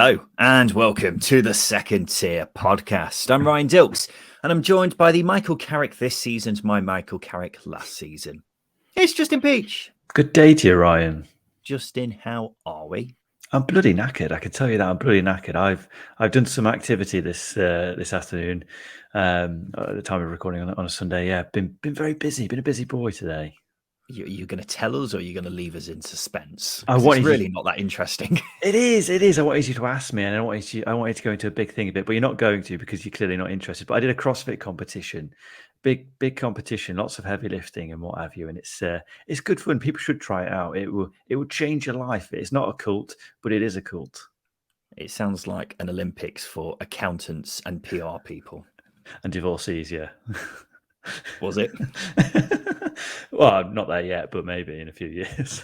Hello and welcome to the Second Tier Podcast. I'm Ryan Dilks and I'm joined by the Michael Carrick this season to my Michael Carrick last season. It's Justin Peach. Good day to you, Ryan. Justin, how are we? I'm bloody knackered. I can tell you that I'm bloody knackered. I've done some activity this afternoon at the time of recording on a Sunday. Yeah, been very busy. Been a busy boy today. You're going to tell us, or you're going to leave us in suspense? I want it's really not that interesting. It is. I wanted you to ask me, and I wanted to go into a big thing a bit, but you're not going to because you're clearly not interested. But I did a CrossFit competition, big competition, lots of heavy lifting and what have you, and it's good fun. People should try it out. It will change your life. It's not a cult, but it is a cult. It sounds like an Olympics for accountants and PR people and divorcees. Yeah. Was it? Well, I'm not there yet, but maybe in a few years.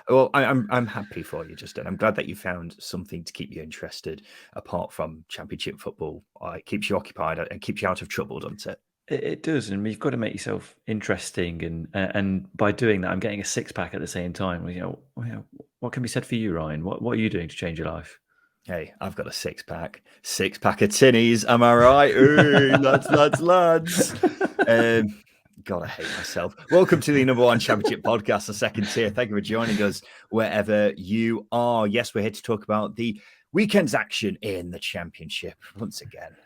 Well, I'm happy for you, Justin. I'm glad that you found something to keep you interested apart from Championship football. It keeps you occupied and keeps you out of trouble, doesn't it? It does, and you've got to make yourself interesting, and by doing that, I'm getting a six-pack at the same time. What can be said for you, Ryan? What are you doing to change your life? Hey, I've got a six-pack of tinnies. Am I right? Ooh, lads. God, I hate myself. Welcome to the number one Championship podcast, the Second Tier. Thank you for joining us wherever you are. Yes, we're here to talk about the weekend's action in the Championship. Once again,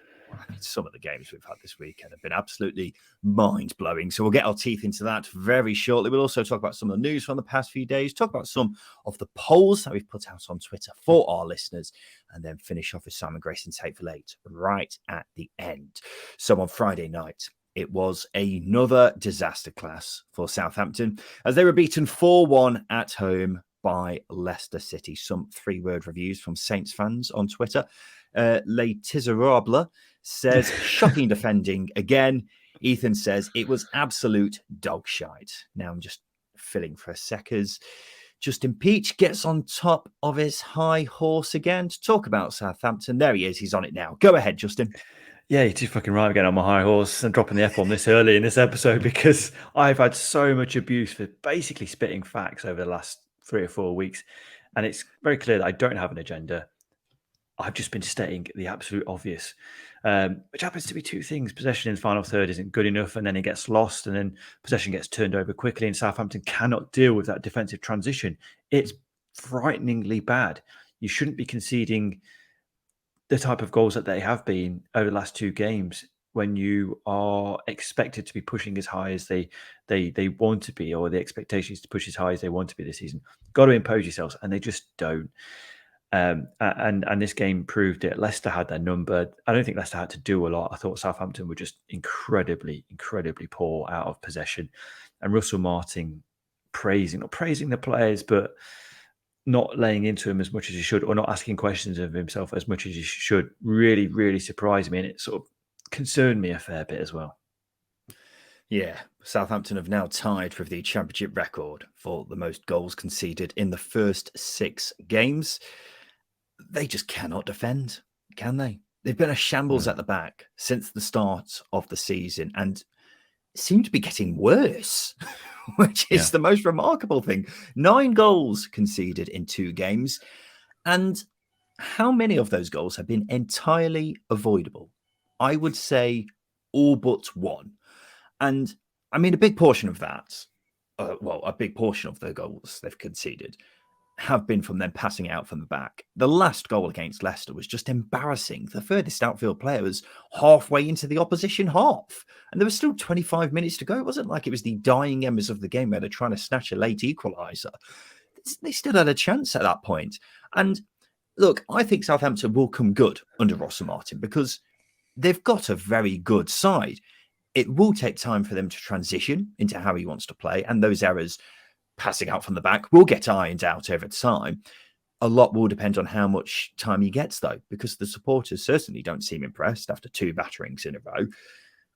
some of the games we've had this weekend have been absolutely mind-blowing. So we'll get our teeth into that very shortly. We'll also talk about some of the news from the past few days, talk about some of the polls that we've put out on Twitter for our listeners, and then finish off with Simon Grayson's Hateful Eight right at the end. So on Friday night, it was another disaster class for Southampton as they were beaten 4-1 at home by Leicester City. Some 3-word reviews from Saints fans on Twitter. Les Tiserables says, shocking defending again. Ethan says, it was absolute dog shite. Now I'm just filling for a second. Justin Peach gets on top of his high horse again to talk about Southampton. There he is. He's on it now. Go ahead, Justin. Yeah, you're too fucking right again on my high horse and dropping the F-bomb this early in this episode because I've had so much abuse for basically spitting facts over the last 3 or 4 weeks. And it's very clear that I don't have an agenda. I've just been stating the absolute obvious, which happens to be two things. Possession in the final third isn't good enough, and then it gets lost, and then possession gets turned over quickly, and Southampton cannot deal with that defensive transition. It's frighteningly bad. You shouldn't be conceding the type of goals that they have been over the last 2 games when you are expected to be pushing as high as they want to be, or the expectation is to push as high as they want to be this season. Got to impose yourselves, and they just don't. And this game proved it. Leicester had their number. I don't think Leicester had to do a lot. I thought Southampton were just incredibly poor out of possession. And Russell Martin not praising the players, but not laying into him as much as he should, or not asking questions of himself as much as he should, really surprised me. And it sort of concerned me a fair bit as well. Yeah, Southampton have now tied for the Championship record for the most goals conceded in the first 6 games. They just cannot defend, can they? They've been a shambles at the back since the start of the season and seem to be getting worse, which is the most remarkable thing. 9 goals conceded in 2 games. And how many of those goals have been entirely avoidable? I would say all but 1. And I mean, a big portion of that, a big portion of the goals they've conceded have been from them passing out from the back. The last goal against Leicester was just embarrassing. The furthest outfield player was halfway into the opposition half, and there was still 25 minutes to go. It wasn't like it was the dying embers of the game where they're trying to snatch a late equaliser. They still had a chance at that point. And look, I think Southampton will come good under Russell Martin because they've got a very good side. It will take time for them to transition into how he wants to play, and those errors passing out from the back will get ironed out over time. A lot will depend on how much time he gets, though, because the supporters certainly don't seem impressed after 2 batterings in a row.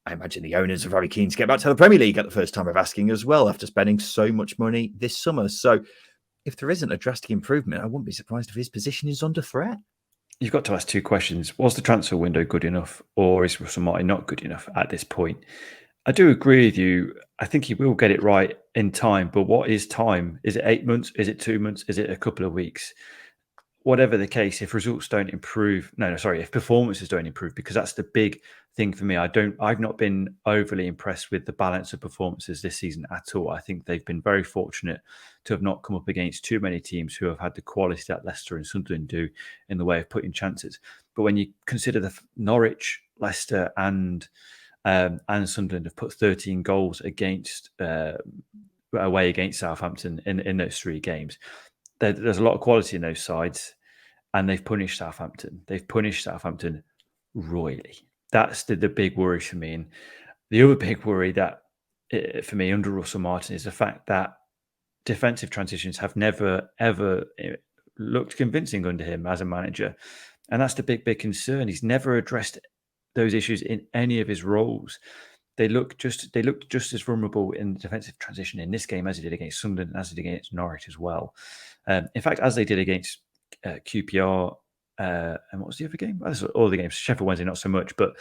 I imagine the owners are very keen to get back to the Premier League at the first time of asking as well, after spending so much money this summer. So if there isn't a drastic improvement, I wouldn't be surprised if his position is under threat. You've got to ask 2 questions. Was the transfer window good enough, or is Russell Martin not good enough at this point? I do agree with you. I think he will get it right in time. But what is time? Is it 8 months? Is it 2 months? Is it a couple of weeks? whatever the case, if results don't improve, if performances don't improve, because that's the big thing for me. I've not been overly impressed with the balance of performances this season at all. I think they've been very fortunate to have not come up against too many teams who have had the quality that Leicester and Sunderland do in the way of putting chances. But when you consider the Norwich, Leicester, and Sunderland have put 13 goals against away against Southampton in those 3 games, there's a lot of quality in those sides, and they've punished Southampton. They've punished Southampton royally. That's the big worry for me. And the other big worry that for me under Russell Martin is the fact that defensive transitions have never, ever looked convincing under him as a manager. And that's the big concern. He's never addressed those issues in any of his roles. They looked just as vulnerable in the defensive transition in this game as he did against Sunderland, as he did against Norwich as well. In fact, as they did against QPR, and what was the other game? All the games. Sheffield Wednesday, not so much, but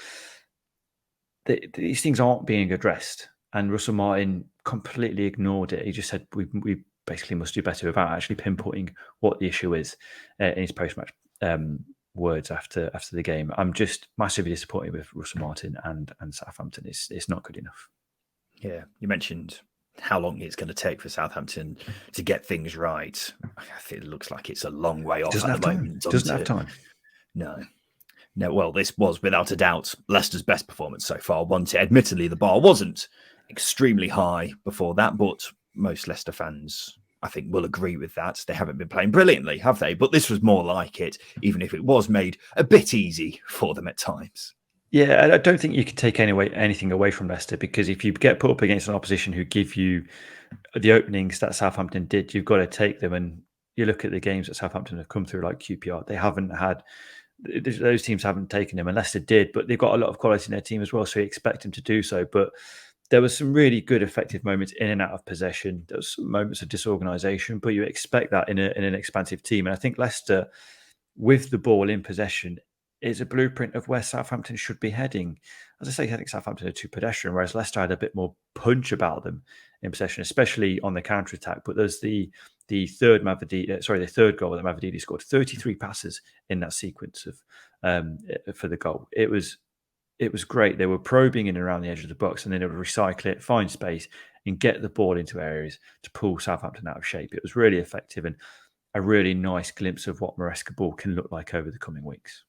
these things aren't being addressed. And Russell Martin completely ignored it. He just said, we basically must do better without actually pinpointing what the issue is in his post-match words after the game. I'm just massively disappointed with Russell Martin and Southampton. It's not good enough. Yeah, you mentioned how long it's going to take for Southampton to get things right. I think it looks like it's a long way off at the moment. Doesn't have time. No. Well, this was without a doubt Leicester's best performance so far. Admittedly, the bar wasn't extremely high before that, but most Leicester fans, I think, will agree with that. They haven't been playing brilliantly, have they? But this was more like it, even if it was made a bit easy for them at times. Yeah, I don't think you could take anything away from Leicester, because if you get put up against an opposition who give you the openings that Southampton did, you've got to take them. And you look at the games that Southampton have come through, like QPR, they haven't had, those teams haven't taken them, and Leicester did, but they've got a lot of quality in their team as well, so you expect them to do so. But there were some really good, effective moments in and out of possession. There was some moments of disorganisation, but you expect that in an expansive team. And I think Leicester, with the ball in possession, is a blueprint of where Southampton should be heading. As I say, I think Southampton are too pedestrian, whereas Leicester had a bit more punch about them in possession, especially on the counter-attack. But there's the third goal that Mavididi scored. 33 passes in that sequence of for the goal. It was great. They were probing in and around the edge of the box, and then they would recycle it, find space, and get the ball into areas to pull Southampton out of shape. It was really effective and a really nice glimpse of what Maresca ball can look like over the coming weeks.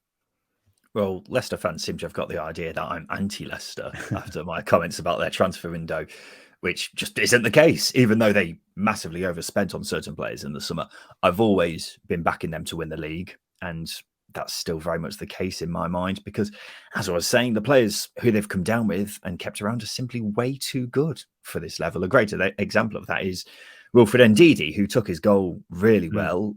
Well, Leicester fans seem to have got the idea that I'm anti-Leicester after my comments about their transfer window, which just isn't the case. Even though they massively overspent on certain players in the summer, I've always been backing them to win the league, and that's still very much the case in my mind, because, as I was saying, the players who they've come down with and kept around are simply way too good for this level. A great example of that is Wilfred Ndidi, who took his goal really well.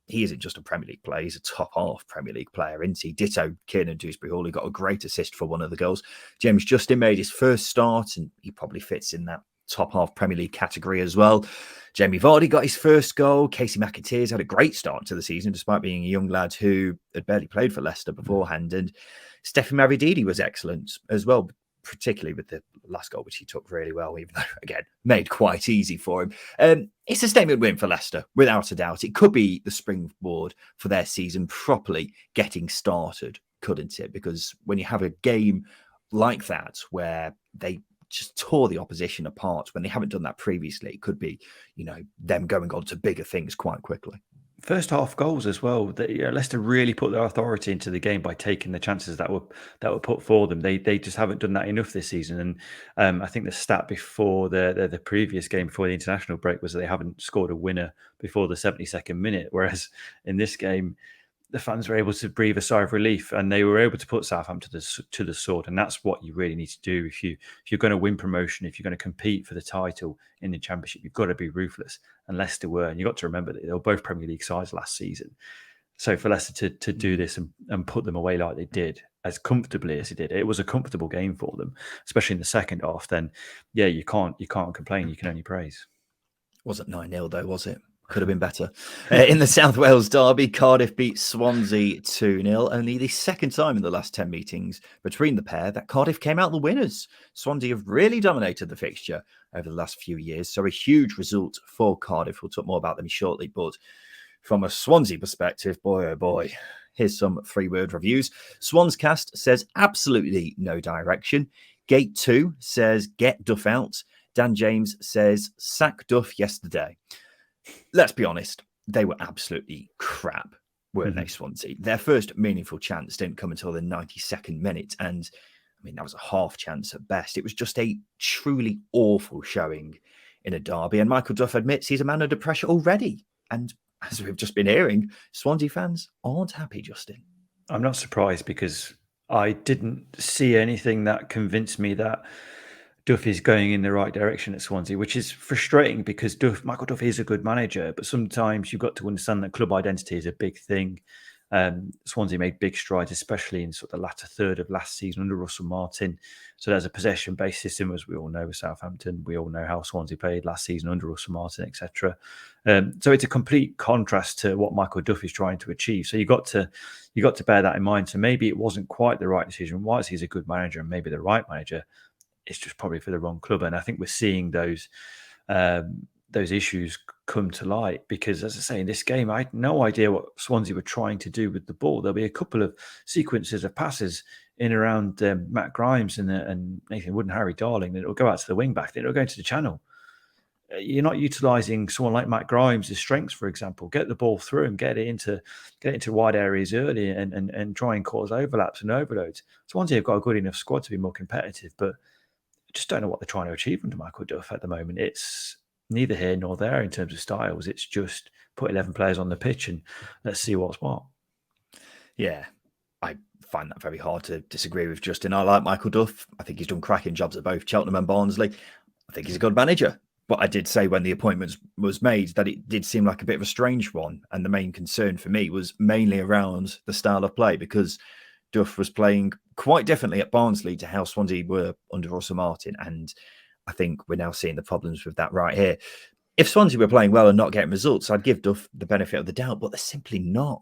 He isn't just a Premier League player, he's a top half Premier League player, isn't he? Ditto Kiernan Dewsbury Hall, he got a great assist for one of the goals. James Justin made his first start, and he probably fits in that top half Premier League category as well. Jamie Vardy got his first goal. Casey McAteers had a great start to the season, despite being a young lad who had barely played for Leicester beforehand. And Stefan Mavididi was excellent as well, particularly with the last goal, which he took really well, even though, again, made quite easy for him. It's a statement win for Leicester, without a doubt. It could be the springboard for their season properly getting started, couldn't it? Because when you have a game like that, where they just tore the opposition apart when they haven't done that previously, it could be, them going on to bigger things quite quickly. First half goals as well. Leicester really put their authority into the game by taking the chances that were put for them. They just haven't done that enough this season. And I think the stat before the previous game, before the international break, was that they haven't scored a winner before the 72nd minute. Whereas in this game, the fans were able to breathe a sigh of relief, and they were able to put Southampton to the sword. And that's what you really need to do if you're going to win promotion, if you're going to compete for the title in the Championship. You've got to be ruthless, and Leicester were. And you've got to remember that they were both Premier League sides last season. So for Leicester to do this and put them away like they did, as comfortably as they did, it was a comfortable game for them, especially in the second half. Then, yeah, you can't complain. You can only praise. Wasn't 9-0 though, was it? Could have been better. In the South Wales derby, Cardiff beat Swansea 2-0. Only the second time in the last 10 meetings between the pair that Cardiff came out the winners. Swansea have really dominated the fixture over the last few years, so a huge result for Cardiff. We'll talk more about them shortly, but from a Swansea perspective, boy, oh boy, here's some 3-word reviews. Swanscast says absolutely no direction. Gate 2 says get Duff out. Dan James says sack Duff yesterday. Let's be honest, they were absolutely crap, weren't they, Swansea? Their first meaningful chance didn't come until the 92nd minute, and I mean, that was a half chance at best. It was just a truly awful showing in a derby, and Michael Duff admits he's a man under pressure already. And as we've just been hearing, Swansea fans aren't happy, Justin. I'm not surprised because I didn't see anything that convinced me that Duff is going in the right direction at Swansea, which is frustrating because Michael Duff is a good manager, but sometimes you've got to understand that club identity is a big thing. Swansea made big strides, especially in sort of the latter third of last season under Russell Martin. So there's a possession-based system, as we all know with Southampton. We all know how Swansea played last season under Russell Martin, etc. So it's a complete contrast to what Michael Duff is trying to achieve. So you got to bear that in mind. So maybe it wasn't quite the right decision. Whilst he's a good manager and maybe the right manager, it's just probably for the wrong club. And I think we're seeing those issues come to light because, as I say, in this game, I had no idea what Swansea were trying to do with the ball. There'll be a couple of sequences of passes in around Matt Grimes and Nathan Wood and Harry Darling that will go out to the wing back. Then it'll go into the channel. You're not utilising someone like Matt Grimes' strengths, for example. Get the ball through and get it into wide areas early and try and cause overlaps and overloads. Swansea have got a good enough squad to be more competitive, but I just don't know what they're trying to achieve under Michael Duff at the moment. It's neither here nor there in terms of styles. It's just put 11 players on the pitch and let's see what's what. Yeah, I find that very hard to disagree with, Justin. I like Michael Duff. I think he's done cracking jobs at both Cheltenham and Barnsley. I think he's a good manager. But I did say when the appointment was made that it did seem like a bit of a strange one. And the main concern for me was mainly around the style of play because Duff was playing quite differently at Barnsley to how Swansea were under Russell Martin. And I think we're now seeing the problems with that right here. If Swansea were playing well and not getting results, I'd give Duff the benefit of the doubt, but they're simply not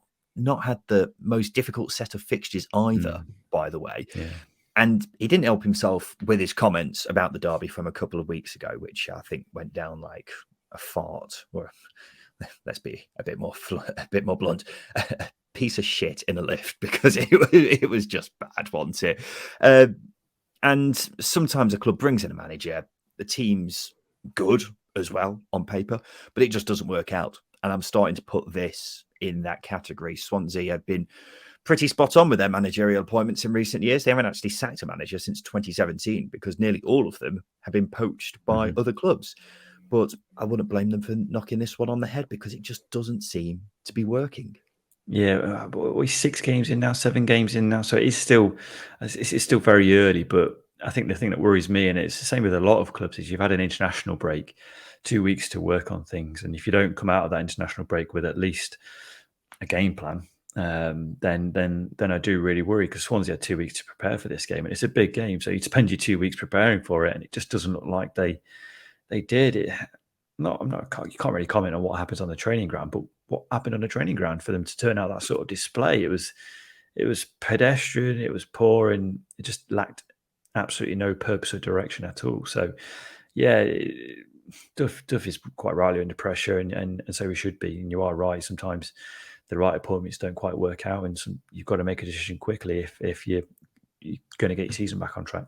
had the most difficult set of fixtures either, by the way. Yeah. And he didn't help himself with his comments about the derby from a couple of weeks ago, which I think went down like a fart, or let's be a bit more blunt, a piece of shit in a lift, because it was just bad, wasn't it? And sometimes a club brings in a manager, the team's good as well on paper, but it just doesn't work out. And I'm starting to put this in that category. Swansea have been pretty spot on with their managerial appointments in recent years. They haven't actually sacked a manager since 2017 because nearly all of them have been poached by other clubs. But I wouldn't blame them for knocking this one on the head because it just doesn't seem to be working. Yeah, we're 6 games in now, 7 games in now. So it's still very early. But I think the thing that worries me, and it's the same with a lot of clubs, is you've had an international break, 2 weeks to work on things. And if you don't come out of that international break with at least a game plan, then I do really worry because Swansea had 2 weeks to prepare for this game, and it's a big game. So you spend your 2 weeks preparing for it, and it just doesn't look like they did it. You can't really comment on what happens on the training ground, but what happened on the training ground for them to turn out that sort of display? It was pedestrian, it was poor, and it just lacked absolutely no purpose or direction at all. So, yeah, Duff is quite rightly under pressure, and so he should be. And you are right. Sometimes the right appointments don't quite work out, and you've got to make a decision quickly if you're going to get your season back on track.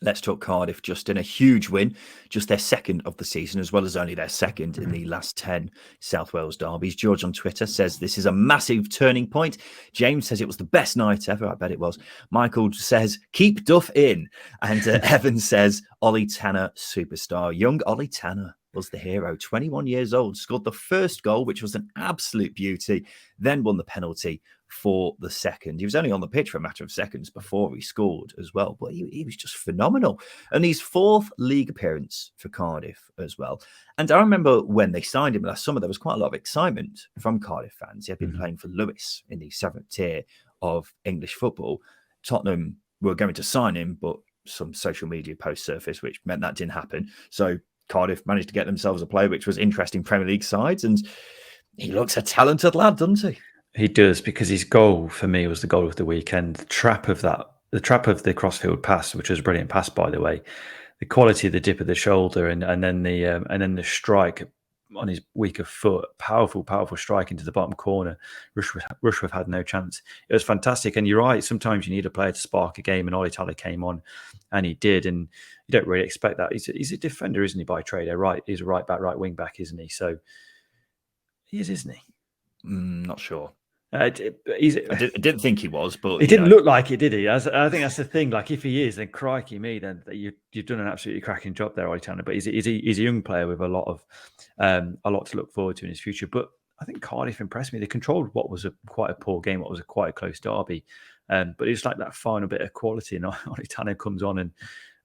Let's talk Cardiff. Justin, a huge win, just their second of the season, as well as only their second in the last 10 South Wales derbies. George on Twitter says this is a massive turning point. James says it was the best night ever. I bet it was. Michael says, keep Duff in. And Evan says, Ollie Tanner, superstar. Young Ollie Tanner was the hero, 21 years old, scored the first goal, which was an absolute beauty, then won the penalty for the second. He was only on the pitch for a matter of seconds before he scored as well, but he was just phenomenal. And his 4th league appearance for Cardiff as well. And I remember when they signed him last summer, there was quite a lot of excitement from Cardiff fans. He had been playing for Lewes in the 7th tier of English football. Tottenham were going to sign him, but some social media posts surfaced, which meant that didn't happen. So Cardiff managed to get themselves a player which was interesting Premier League sides, and he looks a talented lad, doesn't he? He does, because his goal for me was the goal of the weekend. The trap of the crossfield pass, which was a brilliant pass, by the way. The quality of the dip of the shoulder, and then the strike. on his weaker foot. Powerful strike into the bottom corner. Rushworth had no chance. It was fantastic. And you're right, sometimes you need a player to spark a game, and Ollie Tyler came on and he did. And you don't really expect that. He's a defender, isn't he, by trade? He's a right back, right wing back, isn't he? So he is, isn't he? Not sure. I didn't think he was, but he didn't look like it, did he? I think that's the thing. Like, if he is, then crikey me, then you've done an absolutely cracking job there, Ollie Tanner. But he's a young player with a lot to look forward to in his future. But I think Cardiff impressed me. They controlled what was quite a poor game, what was quite a close derby. But it's like that final bit of quality, and Ollie Tanner comes on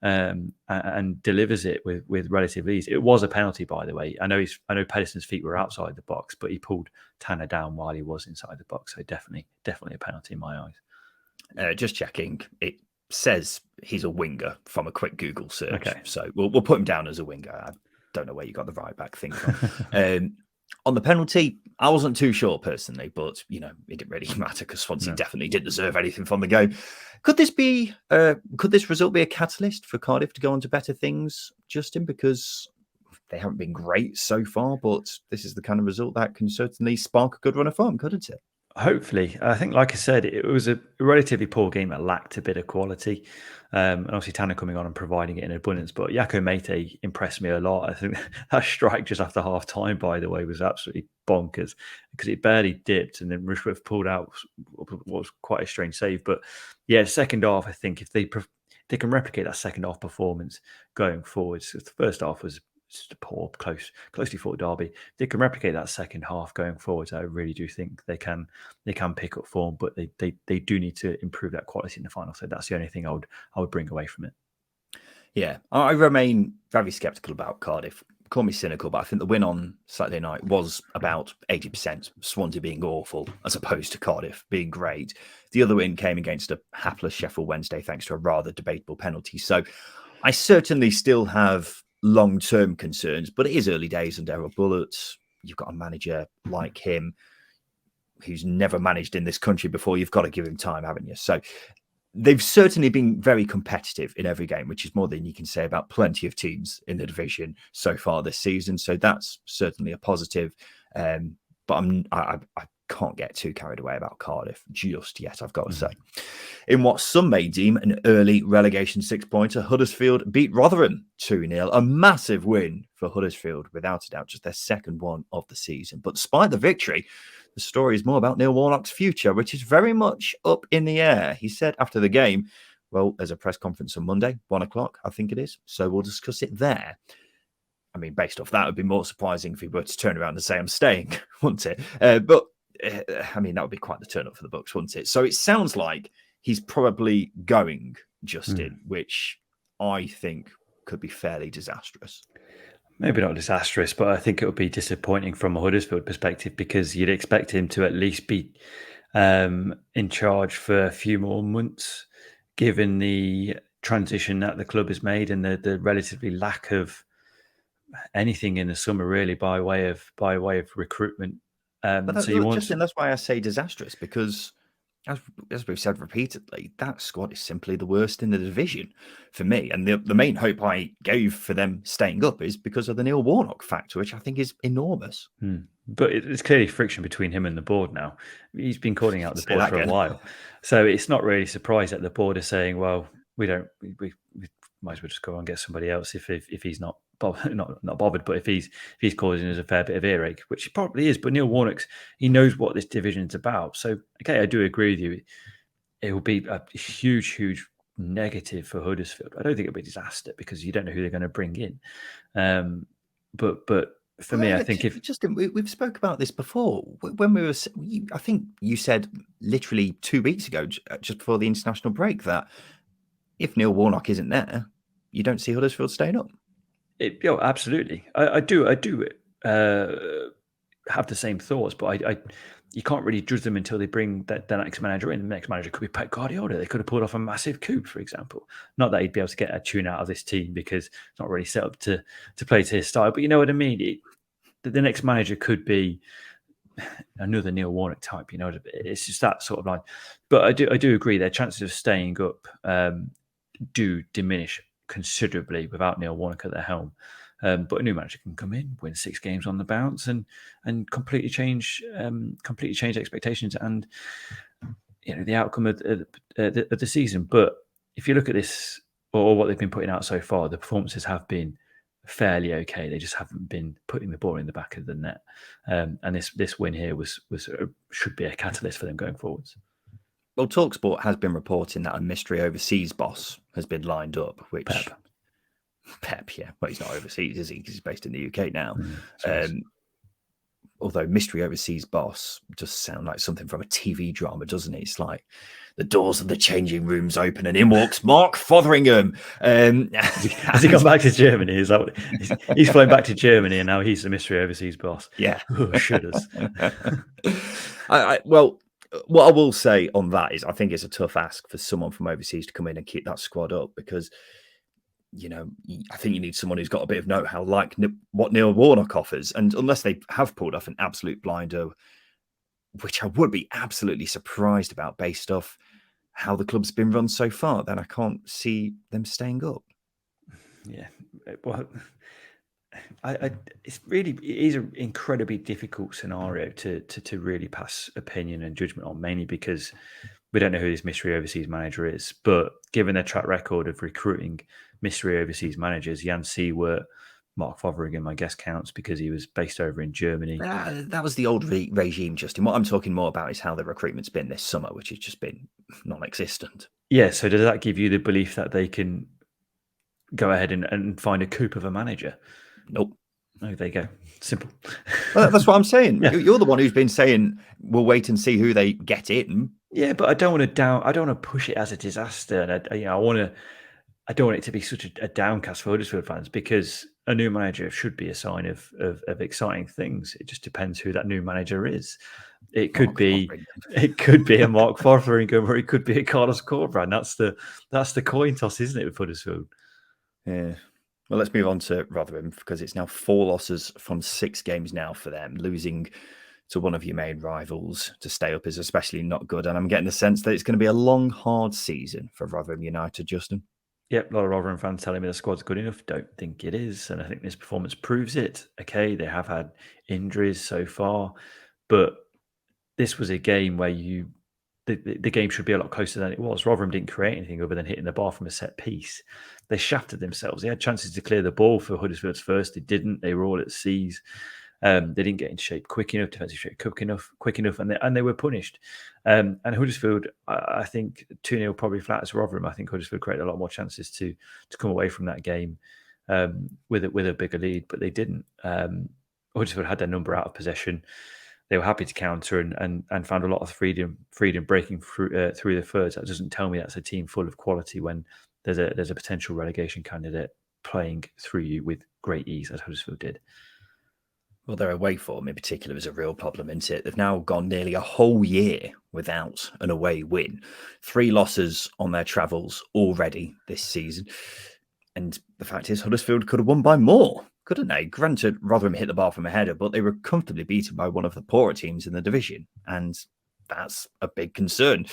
and delivers it with relative ease. It was a penalty, by the way. I know Pedersen's feet were outside the box, but he pulled Tanner down while he was inside the box. So definitely a penalty in my eyes. Just checking. It says he's a winger from a quick Google search. Okay. So we'll put him down as a winger. I don't know where you got the right back thing from. On the penalty, I wasn't too sure personally, but it didn't really matter because Swansea definitely didn't deserve anything from the game. Could this result be a catalyst for Cardiff to go on to better things, Justin? Because they haven't been great so far, but this is the kind of result that can certainly spark a good run of form, couldn't it? Hopefully. I think, like I said, it was a relatively poor game that lacked a bit of quality. And obviously Tanner coming on and providing it in abundance. But Jaco Mate impressed me a lot. I think that strike just after half time, by the way, was absolutely bonkers because it barely dipped, and then Rushworth pulled out what was quite a strange save. But yeah, second half, I think if they can replicate that second half performance going forwards, the first half was just a poor, closely fought derby. If they can replicate that second half going forward, I really do think they can pick up form, but they do need to improve that quality in the final. So that's the only thing I would bring away from it. Yeah, I remain very sceptical about Cardiff. Call me cynical, but I think the win on Saturday night was about 80% Swansea being awful as opposed to Cardiff being great. The other win came against a hapless Sheffield Wednesday thanks to a rather debatable penalty. So I certainly still have long-term concerns, but it is early days under Errol Bullett. You've got a manager like him who's never managed in this country before. You've got to give him time, haven't you? So they've certainly been very competitive in every game, which is more than you can say about plenty of teams in the division so far this season. So that's certainly a positive. But I can't get too carried away about Cardiff just yet, I've got to say. In what some may deem an early relegation 6-pointer, Huddersfield beat Rotherham 2-0. A massive win for Huddersfield, without a doubt, just their second one of the season. But despite the victory, the story is more about Neil Warnock's future, which is very much up in the air. He said after the game, well, there's a press conference on Monday, 1:00, I think it is. So we'll discuss it there. I mean, based off that, it would be more surprising if he were to turn around and say, I'm staying, wouldn't it? But I mean, that would be quite the turn up for the Bucks, wouldn't it? So it sounds like he's probably going, Justin, which I think could be fairly disastrous. Maybe not disastrous, but I think it would be disappointing from a Huddersfield perspective because you'd expect him to at least be in charge for a few more months, given the transition that the club has made and the relatively lack of anything in the summer, really, by way of recruitment. Justin, that's why I say disastrous, because as we've said repeatedly, that squad is simply the worst in the division for me. And the main hope I gave for them staying up is because of the Neil Warnock factor, which I think is enormous. But it's clearly friction between him and the board now. He's been calling out the board for a while. So it's not really surprised that the board is saying, well, we might as well just go and get somebody else if he's not bothered, but if he's causing us a fair bit of earache, which he probably is. But Neil Warnock's, he knows what this division is about. So okay, I do agree with you. It will be a huge negative for Huddersfield. I don't think it'll be a disaster because you don't know who they're going to bring in. But for me, I think Justin, we've spoke about this before when we were. I think you said literally 2 weeks ago, just before the international break, that if Neil Warnock isn't there, you don't see Huddersfield staying up. Absolutely. I do have the same thoughts, but you can't really judge them until they bring the next manager in. The next manager could be Pep Guardiola. They could have pulled off a massive coup, for example. Not that he'd be able to get a tune out of this team because it's not really set up to play to his style. But you know what I mean? The next manager could be another Neil Warnock type. You know, it's just that sort of line. But I do agree their chances of staying up do diminish considerably without Neil Warnock at the helm. But a new manager can come in, win 6 games on the bounce, and completely change expectations and the outcome of the season. But if you look at this or what they've been putting out so far, the performances have been fairly okay. They just haven't been putting the ball in the back of the net. And this win here should be a catalyst for them going forwards. Well, TalkSport has been reporting that a mystery overseas boss has been lined up, which Pep, yeah. Well, he's not overseas, is he? Because he's based in the UK now. Although mystery overseas boss does sound like something from a TV drama, doesn't it? It's like the doors of the changing rooms open and in walks Mark Fotheringham. Has he gone back to Germany? Is that what, he's flown back to Germany and now he's the mystery overseas boss? Yeah. Shudders. Well, what I will say on that is I think it's a tough ask for someone from overseas to come in and keep that squad up because, I think you need someone who's got a bit of know-how like what Neil Warnock offers. And unless they have pulled off an absolute blinder, which I would be absolutely surprised about based off how the club's been run so far, then I can't see them staying up. Yeah. Well, it is an incredibly difficult scenario to really pass opinion and judgment on, mainly because we don't know who this mystery overseas manager is. But given their track record of recruiting mystery overseas managers, Jan Siewert, Mark Fotheringham, I guess, counts because he was based over in Germany. That was the old regime, Justin. What I'm talking more about is how the recruitment's been this summer, which has just been non-existent. Yeah, so does that give you the belief that they can go ahead and find a coup of a manager? Nope. Oh, there you go. Simple. Well, that's what I'm saying. Yeah. You're the one who's been saying we'll wait and see who they get in. Yeah, but I don't want to push it as a disaster, and I don't want it to be such a downcast for Huddersfield fans because a new manager should be a sign of exciting things. It just depends who that new manager is. It could be a Mark Fotheringham or it could be a Carlos Corberán. That's the coin toss, isn't it, with Huddersfield? Yeah. Well, let's move on to Rotherham because it's now 4 losses from 6 games now for them. Losing to one of your main rivals to stay up is especially not good. And I'm getting the sense that it's going to be a long, hard season for Rotherham United, Justin. Yep, a lot of Rotherham fans telling me the squad's good enough. Don't think it is. And I think this performance proves it. Okay, they have had injuries so far, but this was a game where the game should be a lot closer than it was. Rotherham didn't create anything other than hitting the bar from a set piece. They shafted themselves. They had chances to clear the ball for Huddersfield's first. They didn't. They were all at seas. They didn't get into shape quick enough, defensive shape quick enough, and they were punished. And Huddersfield, I think 2-0 probably flat as Rotherham. I think Huddersfield created a lot more chances to come away from that game with a bigger lead, but they didn't. Huddersfield had their number out of possession. They were happy to counter and found a lot of freedom breaking through the thirds. That doesn't tell me that's a team full of quality when there's a potential relegation candidate playing through you with great ease, as Huddersfield did. Well, their away form in particular is a real problem, isn't it? They've now gone nearly a whole year without an away win. 3 losses on their travels already this season. And the fact is, Huddersfield could have won by more, couldn't they? Granted, Rotherham hit the bar from a header, but they were comfortably beaten by one of the poorer teams in the division. And that's a big concern.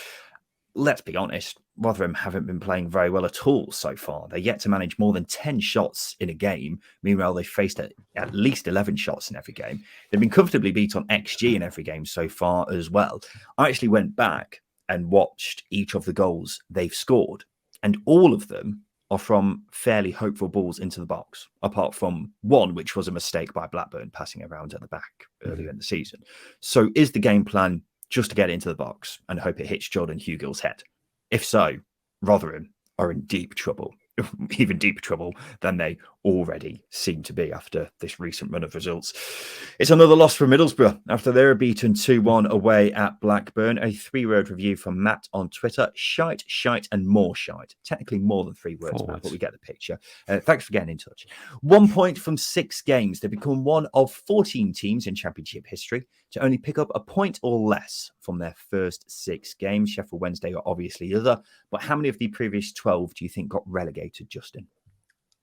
Let's be honest, Rotherham haven't been playing very well at all so far. They're yet to manage more than 10 shots in a game. Meanwhile, they've faced at least 11 shots in every game. They've been comfortably beat on XG in every game so far as well. I actually went back and watched each of the goals they've scored, and all of them are from fairly hopeful balls into the box, apart from one, which was a mistake by Blackburn passing around at the back earlier in the season. So is the game plan just to get into the box and hope it hits Jordan Hugill's head? If so, Rotherham are in deep trouble, even deeper trouble than they already seem to be after this recent run of results. It's another loss for Middlesbrough after they were beaten 2-1 away at Blackburn. A 3-word review from Matt on Twitter: shite, and more shite. Technically more than 3 words, Matt, but we get the picture. Thanks for getting in touch. 1 point from 6 games. They become one of 14 teams in Championship history to only pick up a point or less from their first 6 games. Sheffield Wednesday are obviously the other, but how many of the previous 12 do you think got relegated, Justin?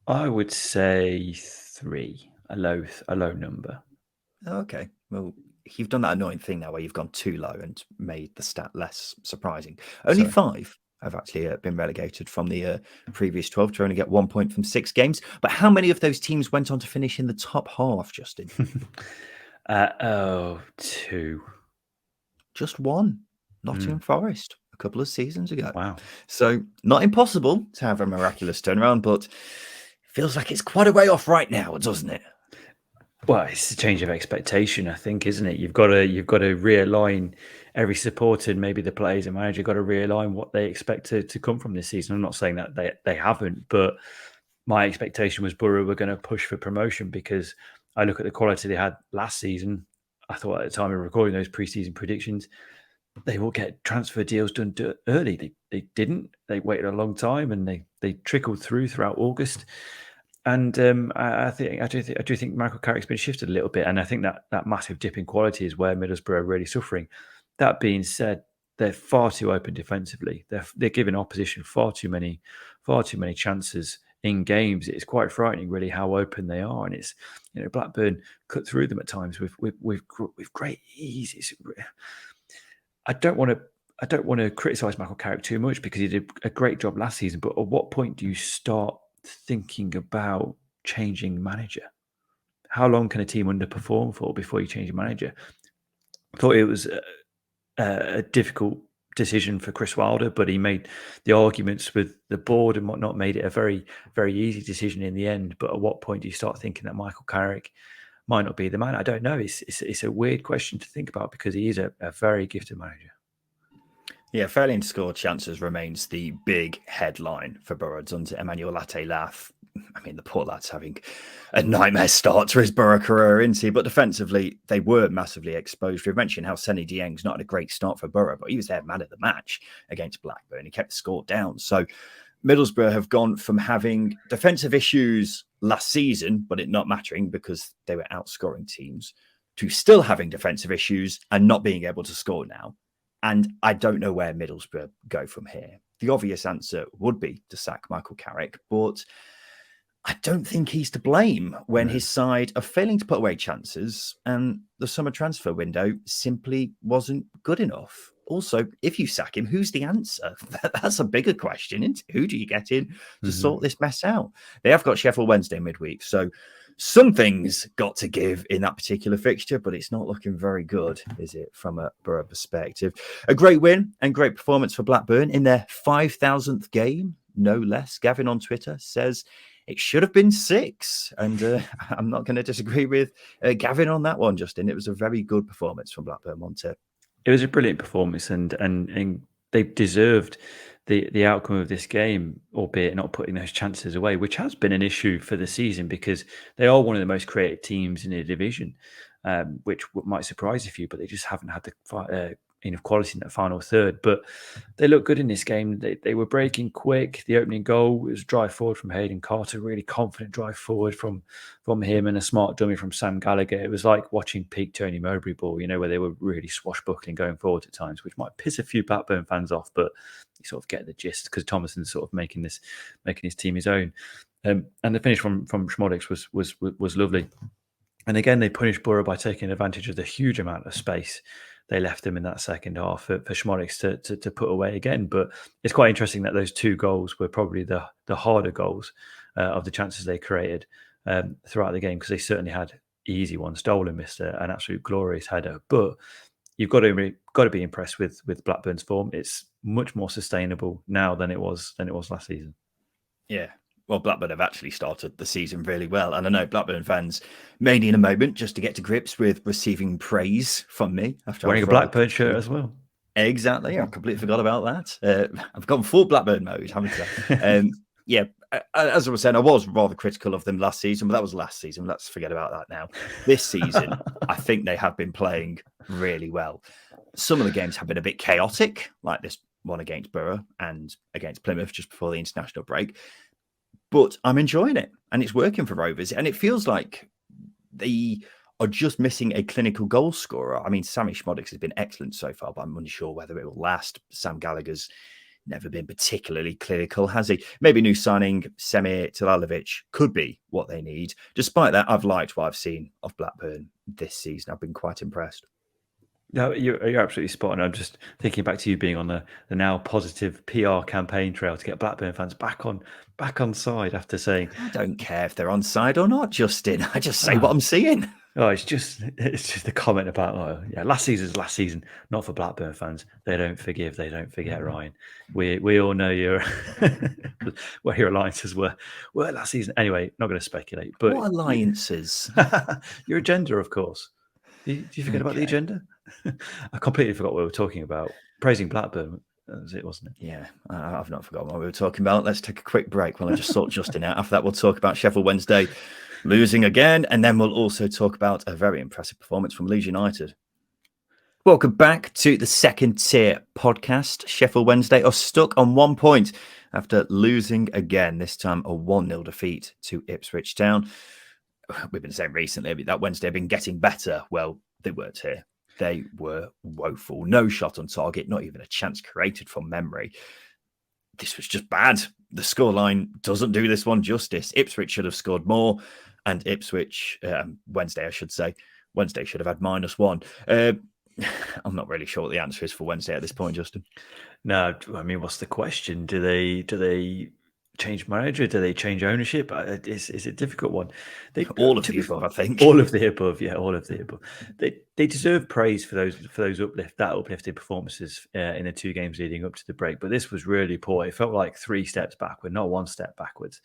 I would say 3, a low number. Okay, well, you've done that annoying thing now where you've gone too low and made the stat less surprising. Only 5 have actually been relegated from the previous 12 to only get 1 point from 6 games. But how many of those teams went on to finish in the top half, Justin? 2. Just one. Nottingham Forest a couple of seasons ago. Wow. So not impossible to have a miraculous turnaround, but it feels like it's quite a way off right now, doesn't it? Well, it's a change of expectation, I think, isn't it? You've got to realign every supporter, and maybe the players and manager got to realign what they expect to come from this season. I'm not saying that they haven't, but my expectation was Borough were going to push for promotion because I look at the quality they had last season. I thought at the time of recording those preseason predictions, they will get transfer deals done early. They didn't. They waited a long time, and they trickled throughout August. And I do think Michael Carrick's been shifted a little bit, and I think that massive dip in quality is where Middlesbrough are really suffering. That being said, they're far too open defensively. They're giving opposition far too many chances in games. It's quite frightening, really, how open they are. And it's Blackburn cut through them at times with great ease. I don't want to criticise Michael Carrick too much because he did a great job last season. But at what point do you start thinking about changing manager? How long can a team underperform for before you change your manager? I thought it was a difficult decision for Chris Wilder, but he made the arguments with the board and whatnot, made it a very, very easy decision in the end. But at what point do you start thinking that Michael Carrick might not be the man? I don't know. It's a weird question to think about because he is a very gifted manager. Yeah, failing to score chances remains the big headline for Borough under Emmanuel Ate-Lath. I mean, the poor lad's having a nightmare start to his Borough career, isn't he? But defensively, they were massively exposed. We've mentioned how Seny Dieng's not had a great start for Borough, but he was their man of the match against Blackburn. He kept the score down. So Middlesbrough have gone from having defensive issues last season, but it not mattering because they were outscoring teams, to still having defensive issues and not being able to score now. And I don't know where Middlesbrough go from here. The obvious answer would be to sack Michael Carrick, but I don't think he's to blame when his side are failing to put away chances and the summer transfer window simply wasn't good enough. Also, if you sack him, who's the answer? That's a bigger question, isn't it? Who do you get in to sort this mess out? They have got Sheffield Wednesday midweek, so something's got to give in that particular fixture, but it's not looking very good, is it, from a Borough perspective? A great win and great performance for Blackburn in their 5,000th game, no less. Gavin on Twitter says it should have been 6, and I'm not going to disagree with Gavin on that one, Justin. It was a very good performance from Blackburn, wasn't it? It was a brilliant performance, and they deserved the outcome of this game, albeit not putting those chances away, which has been an issue for the season because they are one of the most creative teams in the division, which might surprise a few, but they just haven't had the enough quality in that final third. But they look good in this game. They were breaking quick. The opening goal was a drive forward from Hayden Carter, really confident drive forward from him, and a smart dummy from Sam Gallagher. It was like watching peak Tony Mowbray ball, where they were really swashbuckling going forward at times, which might piss a few Blackburn fans off, but you sort of get the gist because Thomason's sort of making his team his own. And the finish from Szmodics was lovely. And again, they punished Borough by taking advantage of the huge amount of space they left them in that second half for Szmodics to put away again. But it's quite interesting that those 2 goals were probably the harder goals of the chances they created throughout the game, because they certainly had easy ones. Dolan missed an absolute glorious header, but you've got to be impressed with Blackburn's form. It's much more sustainable now than it was last season. Yeah. Well, Blackburn have actually started the season really well. And I know Blackburn fans may need a moment just to get to grips with receiving praise from me. After wearing a Blackburn shirt as well. Exactly. I completely forgot about that. I've gone full Blackburn mode, haven't I? Yeah, as I was saying, I was rather critical of them last season, but that was last season. Let's forget about that now. This season, I think they have been playing really well. Some of the games have been a bit chaotic, like this one against Borough and against Plymouth just before the international break. But I'm enjoying it, and it's working for Rovers. And it feels like they are just missing a clinical goal scorer. I mean, Sammy Szmodics has been excellent so far, but I'm unsure whether it will last. Sam Gallagher's never been particularly clinical, has he? Maybe new signing Semir Tilalovic could be what they need. Despite that, I've liked what I've seen of Blackburn this season. I've been quite impressed. No, you're absolutely spot on. I'm just thinking back to you being on the now positive PR campaign trail to get Blackburn fans back on side after saying, I don't care if they're on side or not, Justin. I just say oh, what I'm seeing. it's just the comment about last season, not for Blackburn fans. They don't forgive, they don't forget, Ryan. We all know where your alliances were last season. Anyway, not going to speculate. But What alliances? your agenda, of course. Do you forget about the agenda? I completely forgot what we were talking about. Praising Blackburn, that was it, wasn't it? Yeah, I've not forgotten what we were talking about. Let's take a quick break while I just sort Justin out. After that, we'll talk about Sheffield Wednesday losing again, and then we'll also talk about a very impressive performance from Leeds United. Welcome back to the Second Tier podcast. Sheffield Wednesday are stuck on 1 point after losing again, this time a 1-0 defeat to Ipswich Town. We've been saying recently that Wednesday have been getting better. Well, they weren't here. They were woeful. No shot on target, not even a chance created from memory. This was just bad. The scoreline doesn't do this one justice. Ipswich should have scored more, and Wednesday, I should say. Wednesday should have had -1. I'm not really sure what the answer is for Wednesday at this point, Justin. No, I mean, what's the question? Do they change manager? Do they change ownership? It's a difficult one. All of the above, I think. All of the above, yeah, all of the above. They deserve praise for those uplifted performances in the 2 games leading up to the break. But this was really poor. It felt like 3 steps backward, not 1 step backwards.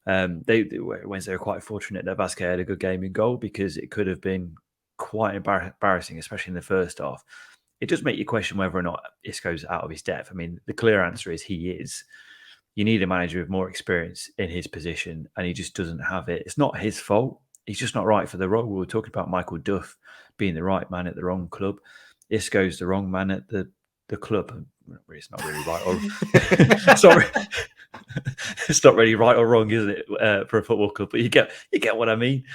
Wednesday were quite fortunate that Vasquez had a good game in goal, because it could have been quite embarrassing, especially in the first half. It does make you question whether or not Isco's out of his depth. I mean, the clear answer is he is. You need a manager with more experience in his position, and he just doesn't have it. It's not his fault. He's just not right for the role. We were talking about Michael Duff being the right man at the wrong club. Isco's the wrong man at the club. It's not really right or sorry. It's not really right or wrong, is it, for a football club? But you get what I mean.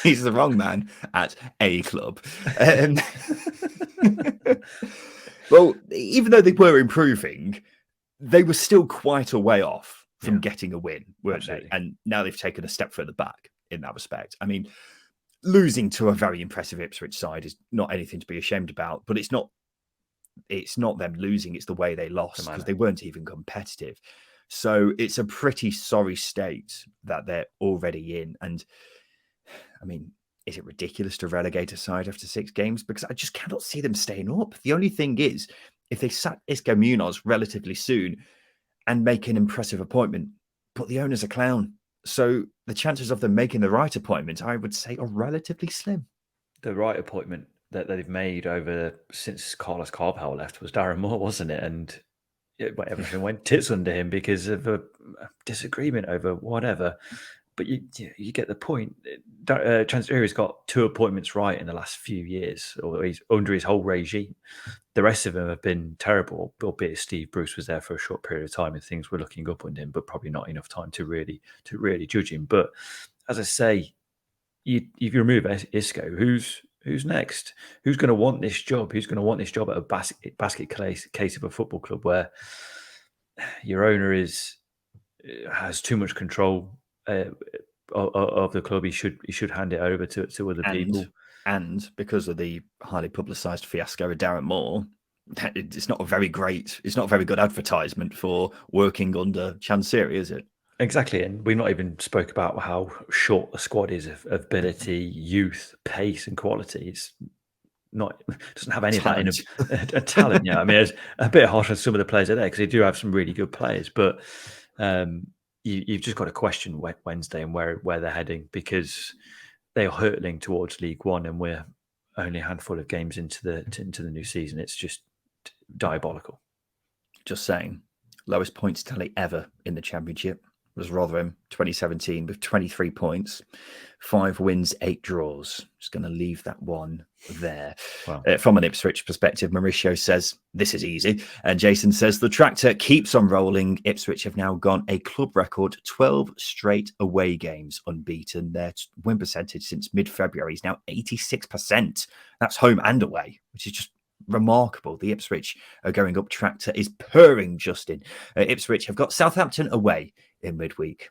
He's the wrong man at a club. Well, even though they were improving, they were still quite a way off from getting a win, weren't Absolutely. they? And now they've taken a step further back in that respect. I mean, losing to a very impressive Ipswich side is not anything to be ashamed about, but it's not them losing, it's the way they lost, because they weren't even competitive. So it's a pretty sorry state that they're already in. And I mean, is it ridiculous to relegate a side after 6 games? Because I just cannot see them staying up. The only thing is, if they sack Isco Munoz relatively soon and make an impressive appointment, but the owner's a clown. So the chances of them making the right appointment, I would say, are relatively slim. The right appointment that they've made since Carlos Carvalhal left was Darren Moore, wasn't it? And everything went tits under him because of a disagreement over whatever. But you get the point. Chansiri has got 2 appointments right in the last few years, or he's under his whole regime. The rest of them have been terrible, albeit Steve Bruce was there for a short period of time and things were looking up on him, but probably not enough time to really judge him. But as I say, if you remove Isco, who's next? Who's going to want this job? Who's going to want this job at a basket case of a football club where your owner has too much control of the club? He should hand it over to other people. And because of the highly publicised fiasco with Darren Moore, it's not a very good advertisement for working under Chansiri, is it? Exactly, and we've not even spoke about how short the squad is of ability, youth, pace, and quality. It doesn't have any talent. of that in talent. Yeah, I mean, it's a bit harsh on some of the players are there because they do have some really good players, but you've just got to question Wednesday and where they're heading, because they are hurtling towards League One, and we're only a handful of games into the new season. It's just diabolical. Just saying, lowest points tally ever in the Championship was Rotherham 2017 with 23 points, 5 wins, 8 draws. Just going to leave that one there. Wow. From an Ipswich perspective, Mauricio says this is easy, and Jason says the tractor keeps on rolling. Ipswich have now gone a club record 12 straight away games unbeaten. Their win percentage since mid-February is now 86%. That's home and away, which is just remarkable. The Ipswich are going up. Tractor is purring, Justin. Ipswich have got Southampton away in midweek.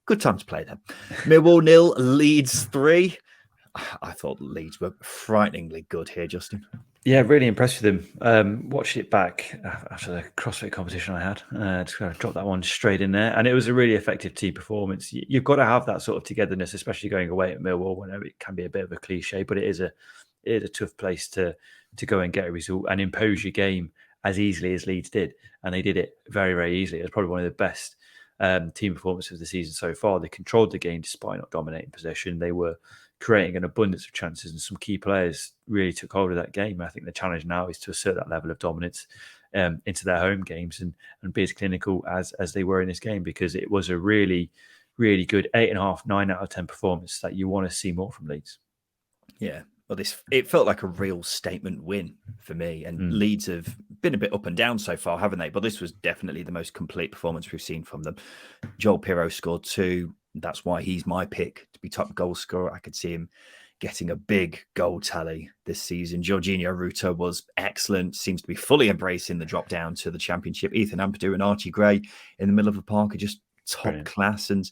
Good time to play them. Millwall 0, Leeds 3. I thought Leeds were frighteningly good here, Justin. Yeah, really impressed with them. Watched it back after the CrossFit competition I had. Just kind of dropped that one straight in there. And it was a really effective team performance. You've got to have that sort of togetherness, especially going away at Millwall. Whenever it can be a bit of a cliche, but it is a tough place to go and get a result and impose your game as easily as Leeds did. And they did it very, very easily. It was probably one of the best team performances of the season so far. They controlled the game despite not dominating possession. They were creating an abundance of chances, and some key players really took hold of that game. I think the challenge now is to assert that level of dominance into their home games and be as clinical as they were in this game, because it was a really, really good 8.5, 9 out of 10 performance that you want to see more from Leeds. Yeah. Well, it felt like a real statement win for me. And Leeds have been a bit up and down so far, haven't they? But this was definitely the most complete performance we've seen from them. Joel Pirro scored 2. That's why he's my pick to be top goal scorer. I could see him getting a big goal tally this season. Jorginho Ruto was excellent, seems to be fully embracing the drop down to the Championship. Ethan Ampadu and Archie Gray in the middle of the park are just top class, and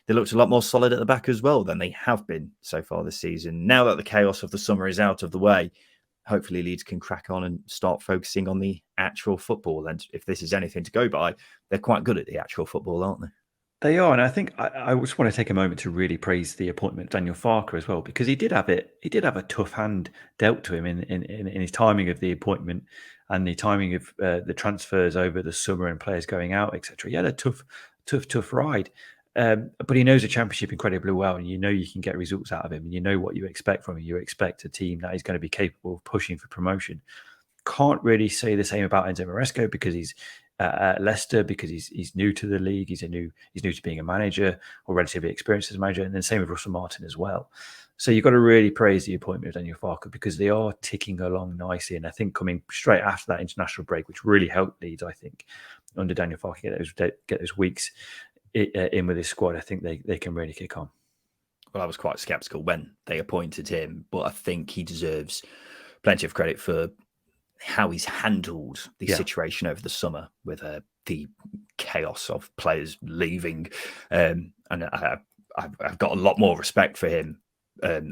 they looked a lot more solid at the back as well than they have been so far this season. Now that the chaos of the summer is out of the way, hopefully Leeds can crack on and start focusing on the actual football. And if this is anything to go by, they're quite good at the actual football, aren't they? They are, and I think I just want to take a moment to really praise the appointment of Daniel Farke as well, because he did have it. He did have a tough hand dealt to him in his timing of the appointment and the timing of the transfers over the summer and players going out, etc. He had a tough ride, but he knows the Championship incredibly well, and you know you can get results out of him, and you know what you expect from him. You expect a team that is going to be capable of pushing for promotion. Can't really say the same about Enzo Maresco because he's at Leicester, because he's new to the league. He's new to being a manager, or relatively experienced as a manager, and then same with Russell Martin as well. So you've got to really praise the appointment of Daniel Farke, because they are ticking along nicely. And I think coming straight after that international break, which really helped Leeds, I think, under Daniel Farke, get those weeks in with his squad, I think they can really kick on. Well, I was quite sceptical when they appointed him, but I think he deserves plenty of credit for how he's handled the situation over the summer with the chaos of players leaving. And I've got a lot more respect for him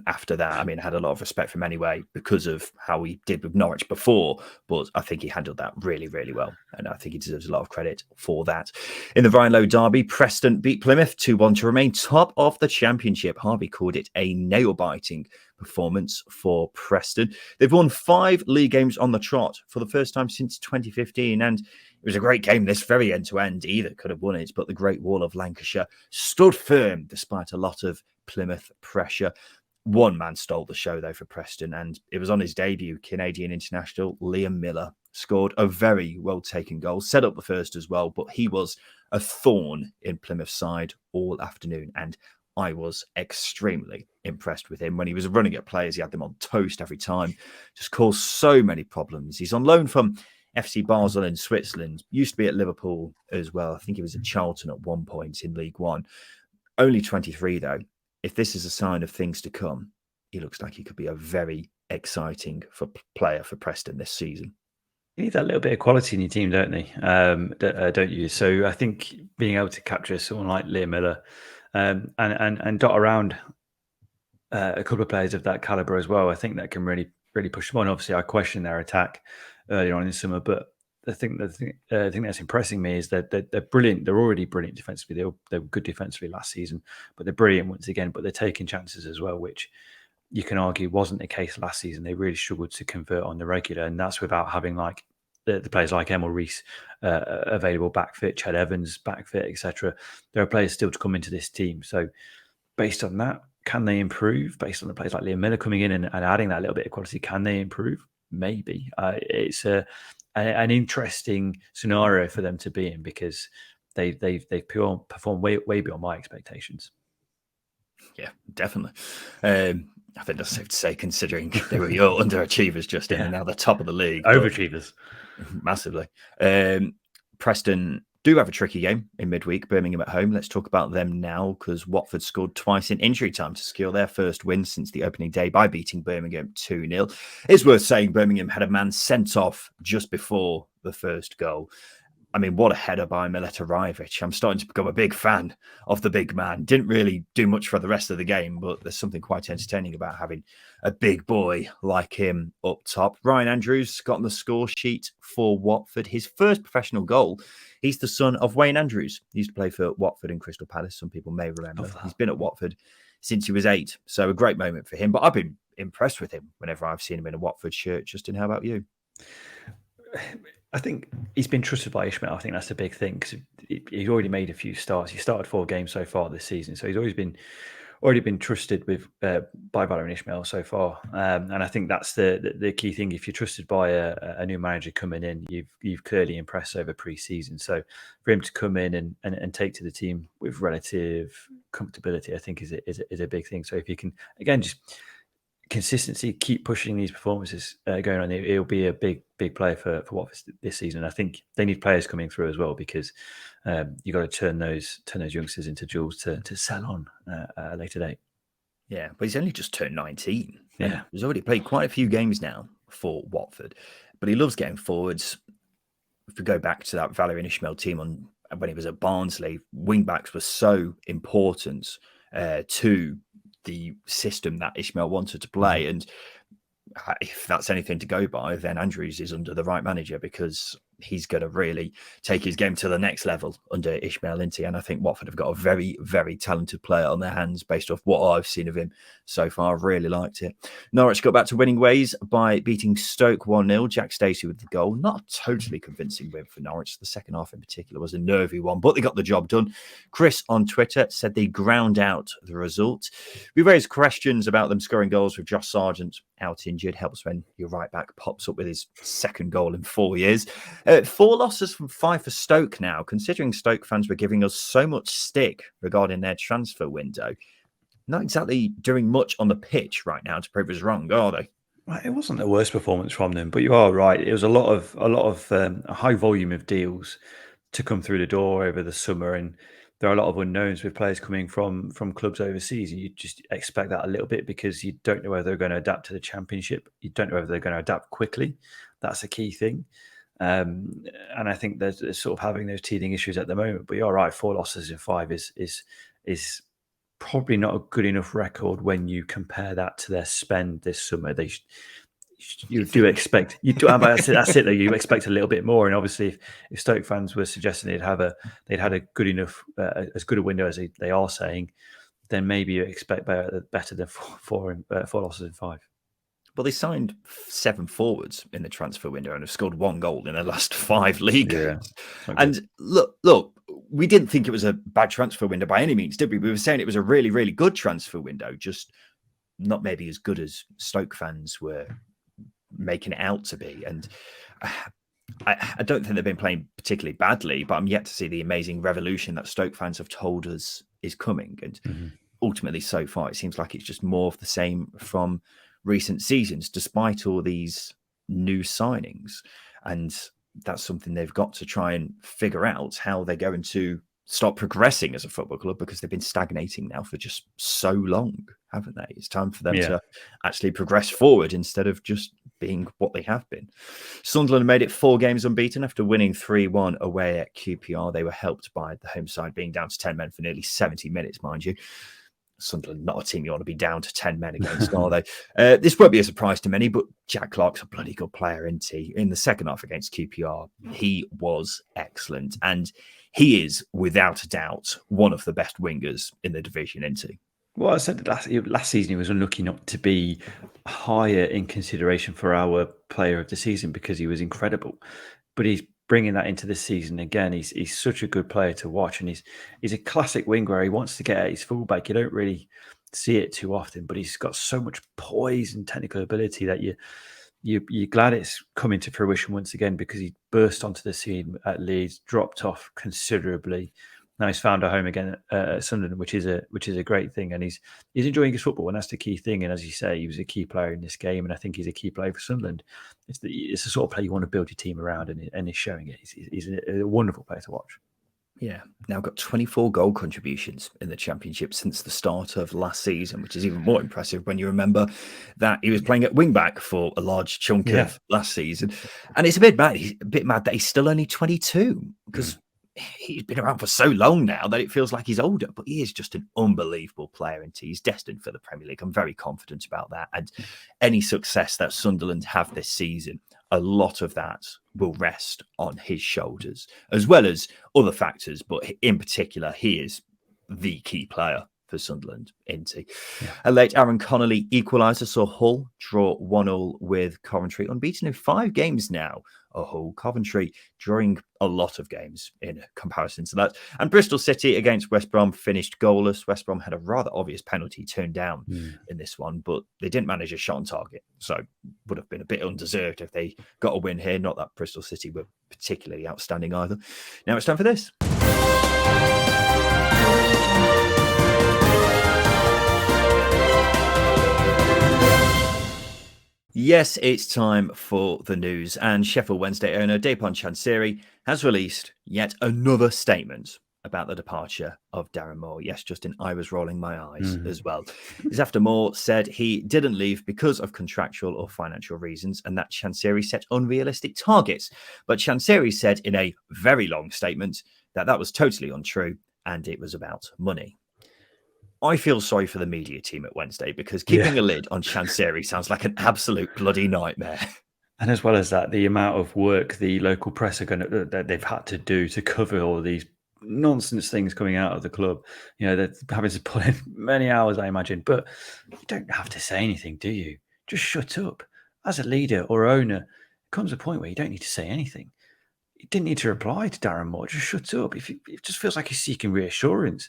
after that. I mean, I had a lot of respect for him anyway because of how he did with Norwich before, but I think he handled that really, really well. And I think he deserves a lot of credit for that. In the Ryan Lowe derby, Preston beat Plymouth 2-1 to remain top of the Championship. Harvey called it a nail-biting performance for Preston. They've won 5 league games on the trot for the first time since 2015, and it was a great game, this very end-to-end. Either could have won it, but the Great Wall of Lancashire stood firm despite a lot of Plymouth pressure. One man stole the show, though, for Preston, and it was on his debut. Canadian international Liam Miller scored a very well-taken goal, set up the first as well, but he was a thorn in Plymouth's side all afternoon, and I was extremely impressed with him. When he was running at players, he had them on toast every time, just caused so many problems. He's on loan from FC Basel in Switzerland, used to be at Liverpool as well. I think he was at Charlton at one point in League One. Only 23, though. If this is a sign of things to come, he looks like he could be a very exciting player for Preston this season. You need that little bit of quality in your team, don't they? Don't you? So I think being able to capture someone like Liam Miller and dot around a couple of players of that caliber as well, I think that can really push them on. Obviously, I questioned their attack earlier on in the summer, but the thing that's impressing me is that they're brilliant. They're already brilliant defensively. They were good defensively last season, but they're brilliant once again. But they're taking chances as well, which you can argue wasn't the case last season. They really struggled to convert on the regular, and that's without having like the players like Emil Rees available back fit, Ched Evans back fit, etc. There are players still to come into this team. So based on that, can they improve? Based on the players like Liam Miller coming in and adding that little bit of quality, can they improve? Maybe. It's an interesting scenario for them to be in, because they've performed way beyond my expectations. Yeah, definitely. I think that's safe to say, considering they were your underachievers just in, and now they're top of the league. Overachievers. Massively. Preston do have a tricky game in midweek, Birmingham at home. Let's talk about them now, because Watford scored twice in injury time to secure their first win since the opening day by beating Birmingham 2-0. It's worth saying Birmingham had a man sent off just before the first goal. I mean, what a header by Mileta Rajovic. I'm starting to become a big fan of the big man. Didn't really do much for the rest of the game, but there's something quite entertaining about having a big boy like him up top. Ryan Andrews got on the score sheet for Watford. His first professional goal. He's the son of Wayne Andrews. He used to play for Watford and Crystal Palace. Some people may remember. He's been at Watford since he was 8. So a great moment for him. But I've been impressed with him whenever I've seen him in a Watford shirt. Justin, how about you? I think he's been trusted by Ishmael. I think that's a big thing because he's already made a few starts. He started 4 games so far this season, so he's already been trusted with by Valérien Ismaël so far. And I think that's the key thing. If you're trusted by a new manager coming in, you've clearly impressed over pre-season. So for him to come in and take to the team with relative comfortability, I think is a big thing. So if you can again just consistency, keep pushing these performances going on, he'll be a big player for Watford this season. I think they need players coming through as well because you got to turn those youngsters into jewels to sell on at a later date. Yeah, but he's only just turned 19. Yeah, he's already played quite a few games now for Watford, but he loves getting forwards. If we go back to that Valérien Ismaël team when he was at Barnsley, wing backs were so important to the system that Ismaël wanted to play. And if that's anything to go by, then Andrews is under the right manager because he's going to really take his game to the next level under Ismaël Inti. And I think Watford have got a very, very talented player on their hands based off what I've seen of him so far. I've really liked it. Norwich got back to winning ways by beating Stoke 1-0. Jack Stacey with the goal. Not a totally convincing win for Norwich. The second half in particular was a nervy one, but they got the job done. Chris on Twitter said they ground out the result. We raised questions about them scoring goals with Josh Sargent out injured. Helps when your right back pops up with his second goal in 4 years. 4 losses from 5 for Stoke now, considering Stoke fans were giving us so much stick regarding their transfer window. Not exactly doing much on the pitch right now to prove us wrong, are they? It wasn't the worst performance from them, but you are right. It was a lot of a high volume of deals to come through the door over the summer, and there are a lot of unknowns with players coming from clubs overseas. And you just expect that a little bit because you don't know whether they're going to adapt to the Championship. You don't know whether they're going to adapt quickly. That's a key thing. And I think there's sort of having those teething issues at the moment. But you're right, 4 losses in 5 is probably not a good enough record when you compare that to their spend this summer. You do expect that's it though. You expect a little bit more, and obviously, if Stoke fans were suggesting they'd had a good enough, as good a window as they are saying, then maybe you expect better than 4 losses in 5. Well, they signed 7 forwards in the transfer window and have scored 1 goal in their last 5 league games. And look, we didn't think it was a bad transfer window by any means, did we? We were saying it was a really, really good transfer window, just not maybe as good as Stoke fans were making it out to be. And I don't think they've been playing particularly badly, but I'm yet to see the amazing revolution that Stoke fans have told us is coming. And ultimately, so far, it seems like it's just more of the same from recent seasons, despite all these new signings. And that's something they've got to try and figure out, how they're going to start progressing as a football club, because they've been stagnating now for just so long, haven't they? It's time for them to actually progress forward instead of just being what they have been. Sunderland made it 4 games unbeaten after winning 3-1 away at QPR. They were helped by the home side being down to 10 men for nearly 70 minutes, mind you. Sunderland, not a team you want to be down to 10 men against, are they? This won't be a surprise to many, but Jack Clarke's a bloody good player, isn't he? In the second half against QPR, he was excellent. And he is, without a doubt, one of the best wingers in the division, isn't he? Well, I said last season he was unlucky not to be higher in consideration for our player of the season because he was incredible. But he's bringing that into this season again. He's such a good player to watch, and he's a classic winger where he wants to get at his fullback. You don't really see it too often, but he's got so much poise and technical ability that you're glad it's coming to fruition once again, because he burst onto the scene at Leeds, dropped off considerably. Now he's found a home again at Sunderland, which is a great thing, and he's enjoying his football, and that's the key thing. And as you say, he was a key player in this game, and I think he's a key player for Sunderland. It's the sort of player you want to build your team around, and he's showing it. He's a wonderful player to watch. Yeah, now got 24 goal contributions in the Championship since the start of last season, which is even more impressive when you remember that he was playing at wing back for a large chunk of last season. And it's a bit mad. He's a bit mad that he's still only 22 because he's been around for so long now that it feels like he's older, but he is just an unbelievable player and he's destined for the Premier League. I'm very confident about that. And any success that Sunderland have this season, a lot of that will rest on his shoulders, as well as other factors. But in particular, he is the key player for Sunderland, isn't he? A late Aaron Connolly equaliser saw Hull draw 1-1 with Coventry, unbeaten in 5 games now. Hull, Coventry drawing a lot of games in comparison to that. And Bristol City against West Brom finished goalless. West Brom had a rather obvious penalty turned down in this one, but they didn't manage a shot on target. So would have been a bit undeserved if they got a win here. Not that Bristol City were particularly outstanding either. Now it's time for this. Yes, it's time for the news, and Sheffield Wednesday owner Dejphon Chansiri has released yet another statement about the departure of Darren Moore. Yes, Justin, I was rolling my eyes as well. This after Moore said he didn't leave because of contractual or financial reasons and that Chansiri set unrealistic targets. But Chansiri said in a very long statement that that was totally untrue and it was about money. I feel sorry for the media team at Wednesday because keeping a lid on Chansiri sounds like an absolute bloody nightmare. And as well as that, the amount of work the local press are that they've had to do to cover all of these nonsense things coming out of the club. You know, they're having to put in many hours, I imagine. But you don't have to say anything, do you? Just shut up. As a leader or owner, there comes a point where you don't need to say anything. You didn't need to reply to Darren Moore. Just shut up. If it just feels like he's seeking reassurance.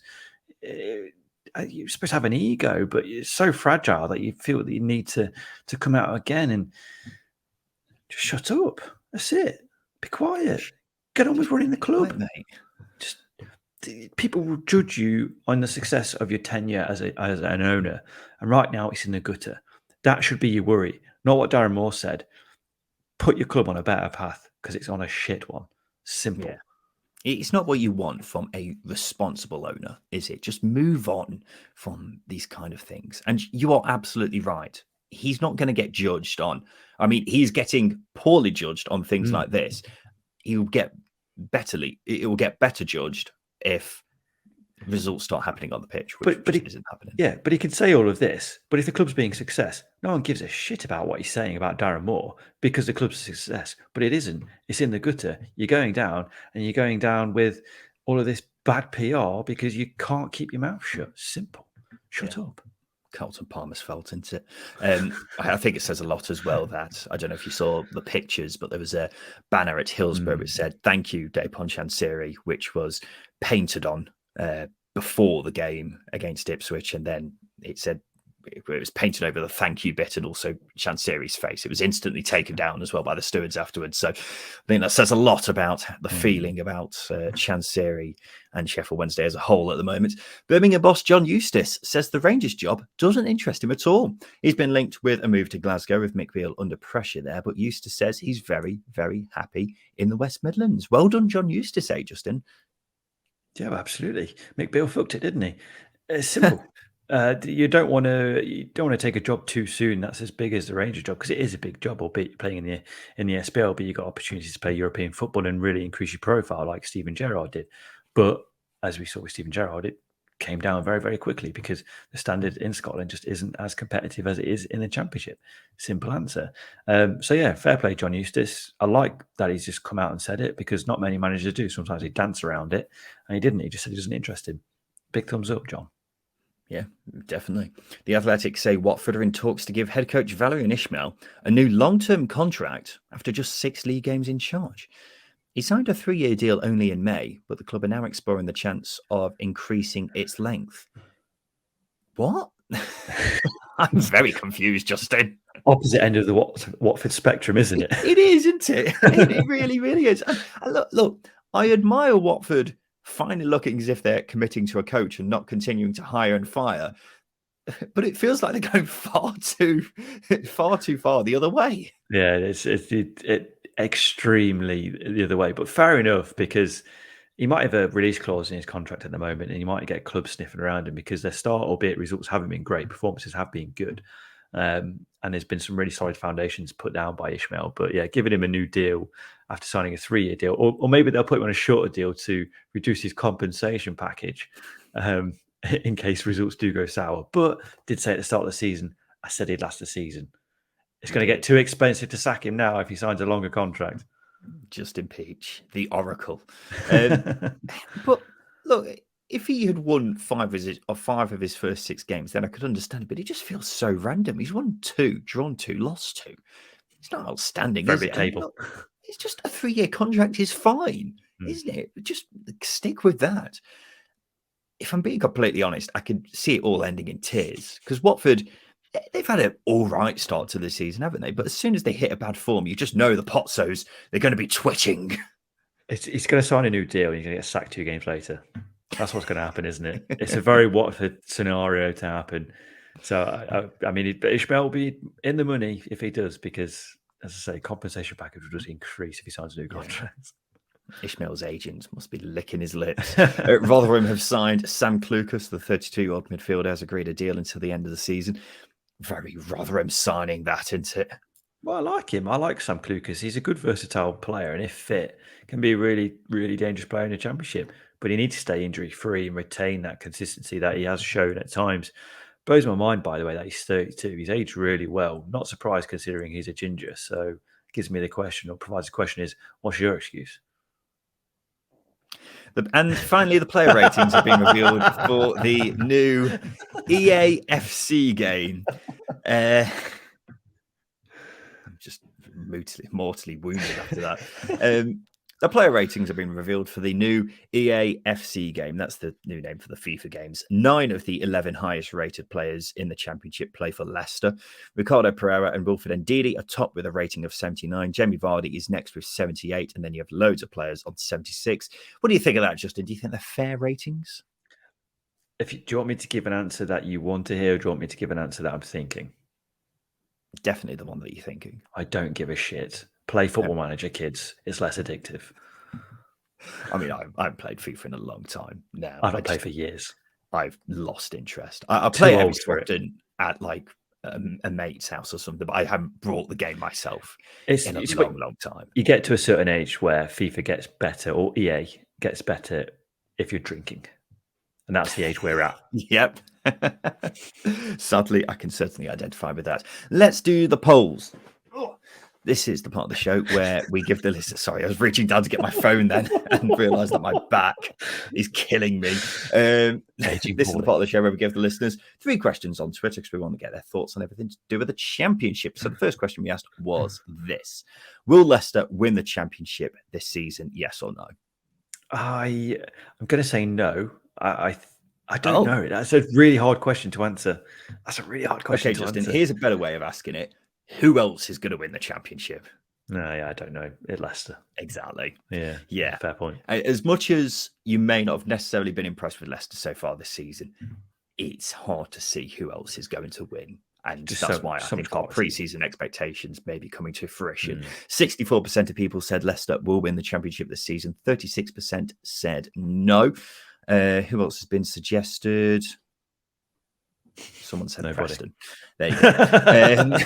You're supposed to have an ego, but it's so fragile that you feel that you need to come out again and just shut up. That's it. Be quiet. Get on with running the club. Right, mate. Just people will judge you on the success of your tenure as an owner, and right now it's in the gutter. That should be your worry, not what Darren Moore said. Put your club on a better path because it's on a shit one. Simple. Yeah. It's not what you want from a responsible owner, is it? Just move on from these kind of things. And you are absolutely right. He's not going to get judged on. I mean, he's getting poorly judged on things like this. It will get better judged if results start happening on the pitch, which isn't happening. Yeah, but he can say all of this. But if the club's being a success, no one gives a shit about what he's saying about Darren Moore because the club's a success. But it isn't. It's in the gutter. You're going down, and you're going down with all of this bad PR because you can't keep your mouth shut. Simple. Shut up. Carlton Palmer's fault, isn't it? I think it says a lot as well that, I don't know if you saw the pictures, but there was a banner at Hillsborough which said, "Thank you, Dejphon Chansiri," which was painted on before the game against Ipswich, and then it said it was painted over the thank you bit and also Chansiri's face. It was instantly taken down as well by the stewards afterwards. So I think that says a lot about the feeling about Chansiri and Sheffield Wednesday as a whole at the moment. Birmingham boss John Eustace says the Rangers job doesn't interest him at all. He's been linked with a move to Glasgow with Mick Beale under pressure there, but Eustace says he's very, very happy in the West Midlands. Well done, John Eustace, Justin. Yeah, absolutely. Mick Beale fucked it, didn't he? It's simple. You don't want to take a job too soon. That's as big as the Rangers job because it is a big job. Albeit you're playing in the SPL, but you got opportunities to play European football and really increase your profile, like Steven Gerrard did. But as we saw with Steven Gerrard, it came down very, very quickly because the standard in Scotland just isn't as competitive as it is in the Championship. Simple answer. So yeah, fair play, John Eustace. I like that he's just come out and said it because not many managers do. Sometimes they dance around it, and he didn't. He just said he doesn't interest him. Big thumbs up, John. Yeah, definitely. The Athletic say Watford are in talks to give head coach Valerian Ismail a new long-term contract after just 6 league games in charge. He signed a 3-year deal only in May, but the club are now exploring the chance of increasing its length. What? I'm very confused, Justin. Opposite end of the Watford spectrum, isn't it? It is, isn't it? It really, really is. And look, I admire Watford finally looking as if they're committing to a coach and not continuing to hire and fire. But it feels like they're going far too far the other way. Yeah, it's extremely the other way. But fair enough, because He might have a release clause in his contract at the moment, and he might get clubs sniffing around him because their start, albeit results haven't been great, performances have been good. And there's been some really solid foundations put down by Ishmael. But yeah, giving him a new deal after signing a 3-year deal, or maybe they'll put him on a shorter deal to reduce his compensation package in case results do go sour. But did say at the start of the season, I said he'd last the season. It's going to get too expensive to sack him now if he signs a longer contract. Justin Peach, the Oracle. But look, if he had won five of his first 6 games, then I could understand it. But he just feels so random. He's won 2, drawn 2, lost 2. It's not outstanding, is it? Table. It's just a 3-year contract is fine, isn't it? Just stick with that. If I'm being completely honest, I could see it all ending in tears because Watford, they've had an all right start to the season, haven't they? But as soon as they hit a bad form, you just know the Pozzos, they're going to be twitching. He's going to sign a new deal and he's going to get sacked 2 games later. That's what's going to happen, isn't it? It's a very Watford scenario to happen. So, I mean, Ishmael will be in the money if he does because, as I say, compensation package will just increase if he signs a new contract. Ishmael's agent must be licking his lips. Rotherham have signed Sam Clucas, the 32-year-old midfielder, has agreed a deal until the end of the season. Very Rotherham signing that, isn't it? Well, I like him. I like Sam Clucas. He's a good, versatile player, and if fit, can be a really, really dangerous player in the Championship. But he needs to stay injury-free and retain that consistency that he has shown at times. Blows my mind, by the way, that he's 32. He's aged really well. Not surprised considering he's a ginger. So gives me the question, or provides the question is, what's your excuse? And finally, the player ratings have been revealed for the new EAFC game. I'm just mortally wounded after that. The player ratings have been revealed for the new EAFC game. That's the new name for the FIFA games. 9 of the 11 highest rated players in the Championship play for Leicester. Ricardo Pereira and Wilfred Ndidi are top with a rating of 79. Jamie Vardy is next with 78. And then you have loads of players on 76. What do you think of that, Justin? Do you think they're fair ratings? Do you want me to give an answer that you want to hear, or do you want me to give an answer that I'm thinking? Definitely the one that you're thinking. I don't give a shit. Play Football Manager, kids. It's less addictive. I mean, I haven't played FIFA in a long time now. I haven't played for years. I've lost interest. I play every so often at like a mate's house or something, but I haven't brought the game myself in a long time. You get to a certain age where FIFA gets better, or EA gets better if you're drinking. And that's the age we're at. Yep. Sadly, I can certainly identify with that. Let's do the polls. This is the part of the show where we give the listeners. Sorry, I was reaching down to get my phone then and realised that my back is killing me. This is the part of the show where we give the listeners 3 questions on Twitter because we want to get their thoughts on everything to do with the Championship. So the first question we asked was this: will Leicester win the Championship this season? Yes or no? I'm going to say no. I don't know. That's a really hard question to answer. That's a really hard question to Justin, answer. Here's a better way of asking it. Who else is going to win the Championship? No, yeah, I don't know. It's Leicester. Exactly. Yeah. Fair point. As much as you may not have necessarily been impressed with Leicester so far this season, it's hard to see who else is going to win. And that's why I think our pre-season expectations may be coming to fruition. 64% of people said Leicester will win the Championship this season. 36% said no. Who else has been suggested? Someone said Nobody. Preston. There you go.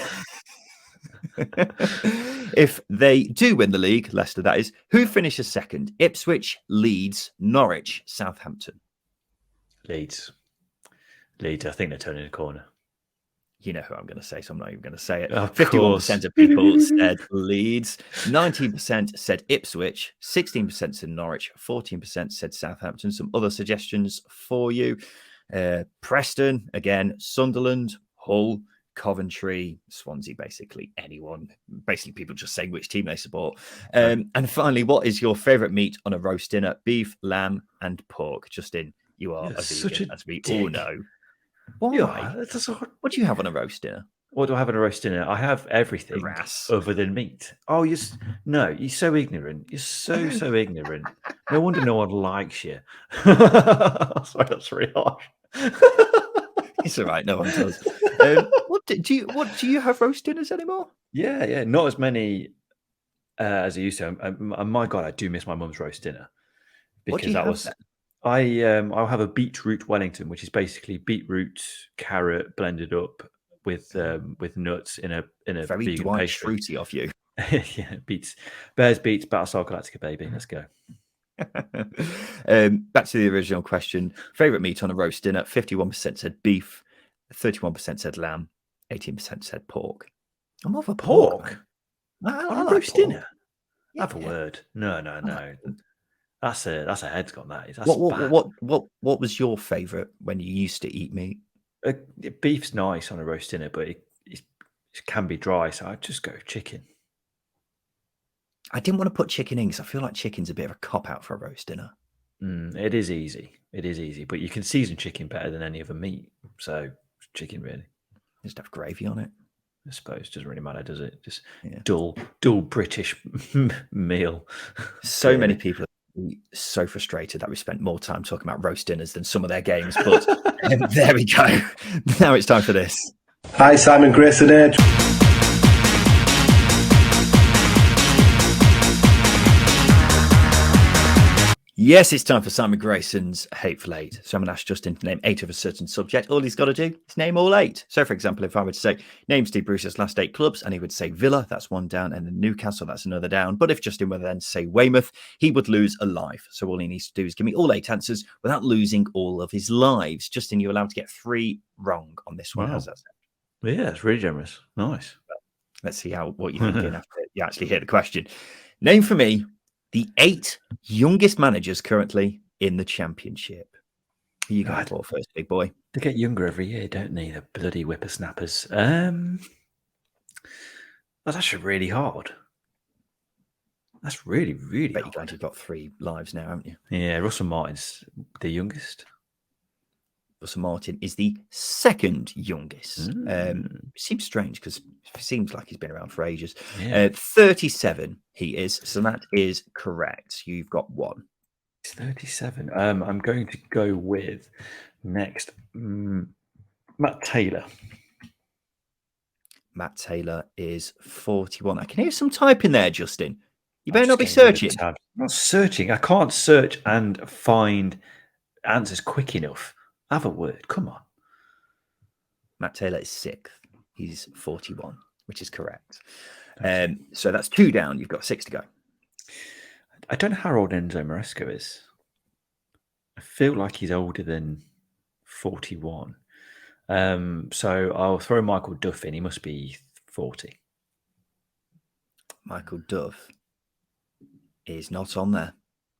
If they do win the league, Leicester that is, who finishes second? Ipswich, Leeds, Norwich, Southampton. Leeds. I think they're turning a corner. You know who I'm going to say, so I'm not even going to say it. 51% of people said Leeds, 19% said Ipswich, 16% said Norwich, 14% said Southampton. Some other suggestions for you. Preston, again, Sunderland, Hull, Coventry, Swansea, basically anyone. Basically people just saying which team they support. And finally, what is your favourite meat on a roast dinner? Beef, lamb and pork. Justin, you are a vegan, as we all know. Why? Yeah, what do you have on a roast dinner? What do I have on a roast dinner? I have everything other than meat. Oh, you're so ignorant. You're so ignorant. No wonder no one likes you. Sorry, that's really harsh. It's all right. No one does. Do you have roast dinners anymore? Yeah. Not as many as I used to. And my God, I do miss my mum's roast dinner What do because you that have was then? I'll have a beetroot Wellington, which is basically beetroot, carrot blended up with nuts in a Very vegan Dwight pastry. Schrute of you. Yeah, bears beats Battlestar Galactica, baby. Let's go. Back to the original question. Favorite meat on a roast dinner? 51% said beef, 31% said lamb, 18% said pork. I'm more of a pork. Man. On I a like roast pork. dinner. Yeah. Have a word. No. I like pork. That's a head's got that. That's What bad. what was your favorite when you used to eat meat? Beef's nice on a roast dinner, but it can be dry, so I'd just go chicken. I didn't want to put chicken in because I feel like chicken's a bit of a cop out for a roast dinner. It is easy. It is easy, but you can season chicken better than any other meat. So chicken, really. Just have gravy on it. I suppose doesn't really matter, does it? Just Yeah. dull British meal. So many people are so frustrated that we spent more time talking about roast dinners than some of their games, but there we go. Now it's time for this. Hi, Simon Grayson here. Yes, it's time for Simon Grayson's Hateful Eight. So I'm going to ask Justin to name 8 of a certain subject. All he's got to do is name all 8. So, for example, if I were to say, name Steve Bruce's last 8 clubs, and he would say Villa, that's 1 down, and then Newcastle, that's another down. But if Justin were then to say Weymouth, he would lose a life. So all he needs to do is give me all 8 answers without losing all of his lives. Justin, you're allowed to get 3 wrong on this one. Wow. How's that Yeah, sound? it's really generous. Nice. Let's see what you're thinking after you actually hear the question. Name for me the 8 youngest managers currently in the Championship. Who you going for first, big boy? They get younger every year, don't they? The bloody whippersnappers. That's actually really hard. That's really, really Bet hard. you're glad you've got 3 lives now, haven't you? Yeah, Russell Martin's the youngest. Russell Martin is the 2nd youngest. Seems strange because it seems like he's been around for ages. Yeah. 37 he is, so that is correct. You've got 1. He's 37. I'm going to go with next Matt Taylor. Matt Taylor is 41. I can hear some typing there, Justin. You better not be searching. I'm not searching. I can't search and find answers quick enough. Have a word. Come on. Matt Taylor is 6th. He's 41, which is correct. So that's 2 down. You've got 6 to go. I don't know how old Enzo Maresco is. I feel like he's older than 41. So I'll throw Michael Duff in. He must be 40. Michael Duff is not on there.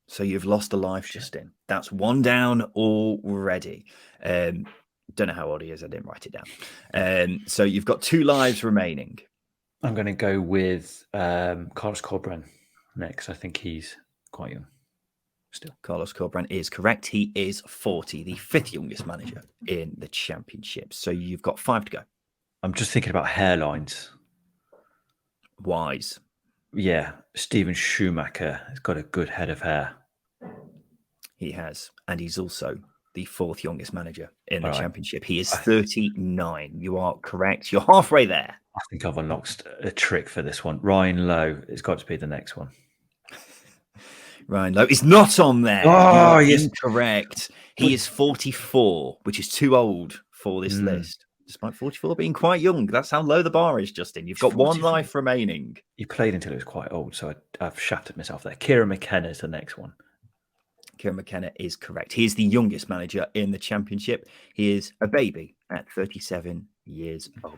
So you've lost a life, Justin. That's 1 down already. Don't know how old he is. I didn't write it down. So you've got 2 lives remaining. I'm going to go with Carlos Corberán next. I think he's quite young still. Carlos Corberán is correct. He is 40, the 5th youngest manager in the Championship. So you've got 5 to go. I'm just thinking about hairlines. Wise. Yeah, Steven Schumacher has got a good head of hair. He has. And he's also the 4th youngest manager in the Championship. He is 39. You are correct. You're halfway there. I think I've unlocked a trick for this one. Ryan Lowe has got to be the next one. Ryan Lowe is not on there. Oh, yes. Incorrect. He is 44, which is too old for this list. Despite 44 being quite young. That's how low the bar is, Justin. You've got 1 life remaining. You played until he was quite old, so I've shafted myself there. Kieran McKenna is the next one. Kieran McKenna is correct. He is the youngest manager in the Championship. He is a baby at 37 years old.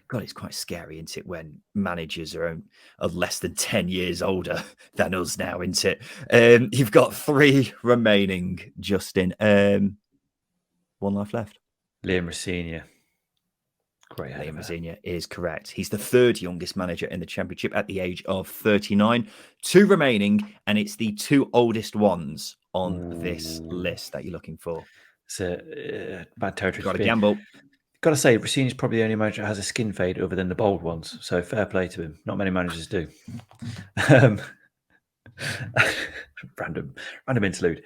God, it's quite scary, isn't it, when managers are less than 10 years older than us now, isn't it? You've got 3 remaining, Justin. 1 life left. Liam Rosenior. Great. Liam Rosenior is correct. He's the 3rd youngest manager in the Championship at the age of 39. 2 remaining, and it's the 2 oldest ones on this list that you're looking for. It's a bad territory. Got to gamble. Got to say, Rosenior's probably the only manager that has a skin fade other than the bold ones. So fair play to him. Not many managers do. Random interlude.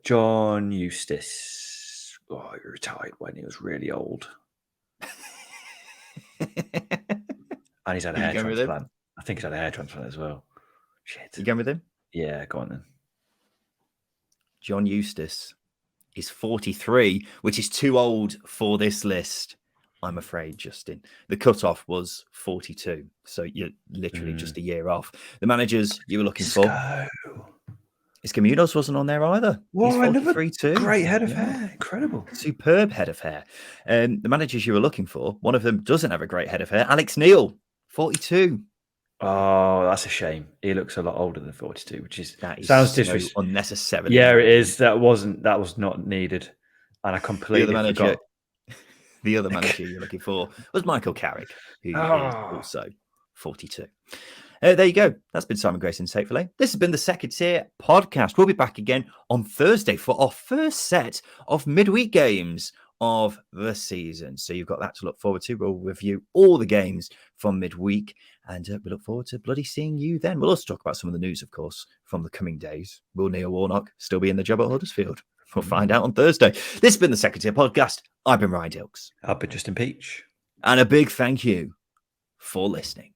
John Eustace. Oh, he retired when he was really old. And he's had a hair transplant. I think he's had a hair transplant as well. Shit. You going with him? Yeah, go on then. John Eustace is 43, which is too old for this list, I'm afraid, Justin. The cutoff was 42, so you're literally just a year off. The managers you were looking for, Escaminos wasn't on there either. He's 43 too. Great head of hair. Incredible. Superb head of hair. The managers you were looking for, one of them doesn't have a great head of hair. Alex Neil, 42. Oh, that's a shame. He looks a lot older than 42, which sounds so disrespectful. Unnecessarily. Yeah, it is. That was not needed. And I completely forgot. The other manager you're looking for was Michael Carrick, who is also 42. There you go. That's been Simon Grayson's Hatefully. This has been the Second Tier Podcast. We'll be back again on Thursday for our first set of midweek games of the season. So you've got that to look forward to. We'll review all the games from midweek, and we look forward to bloody seeing you then. We'll also talk about some of the news, of course, from the coming days. Will Neil Warnock still be in the job at Huddersfield? We'll find out on Thursday. This has been the Second Tier Podcast. I've been Ryan Dilks. I've been Justin Peach. And a big thank you for listening.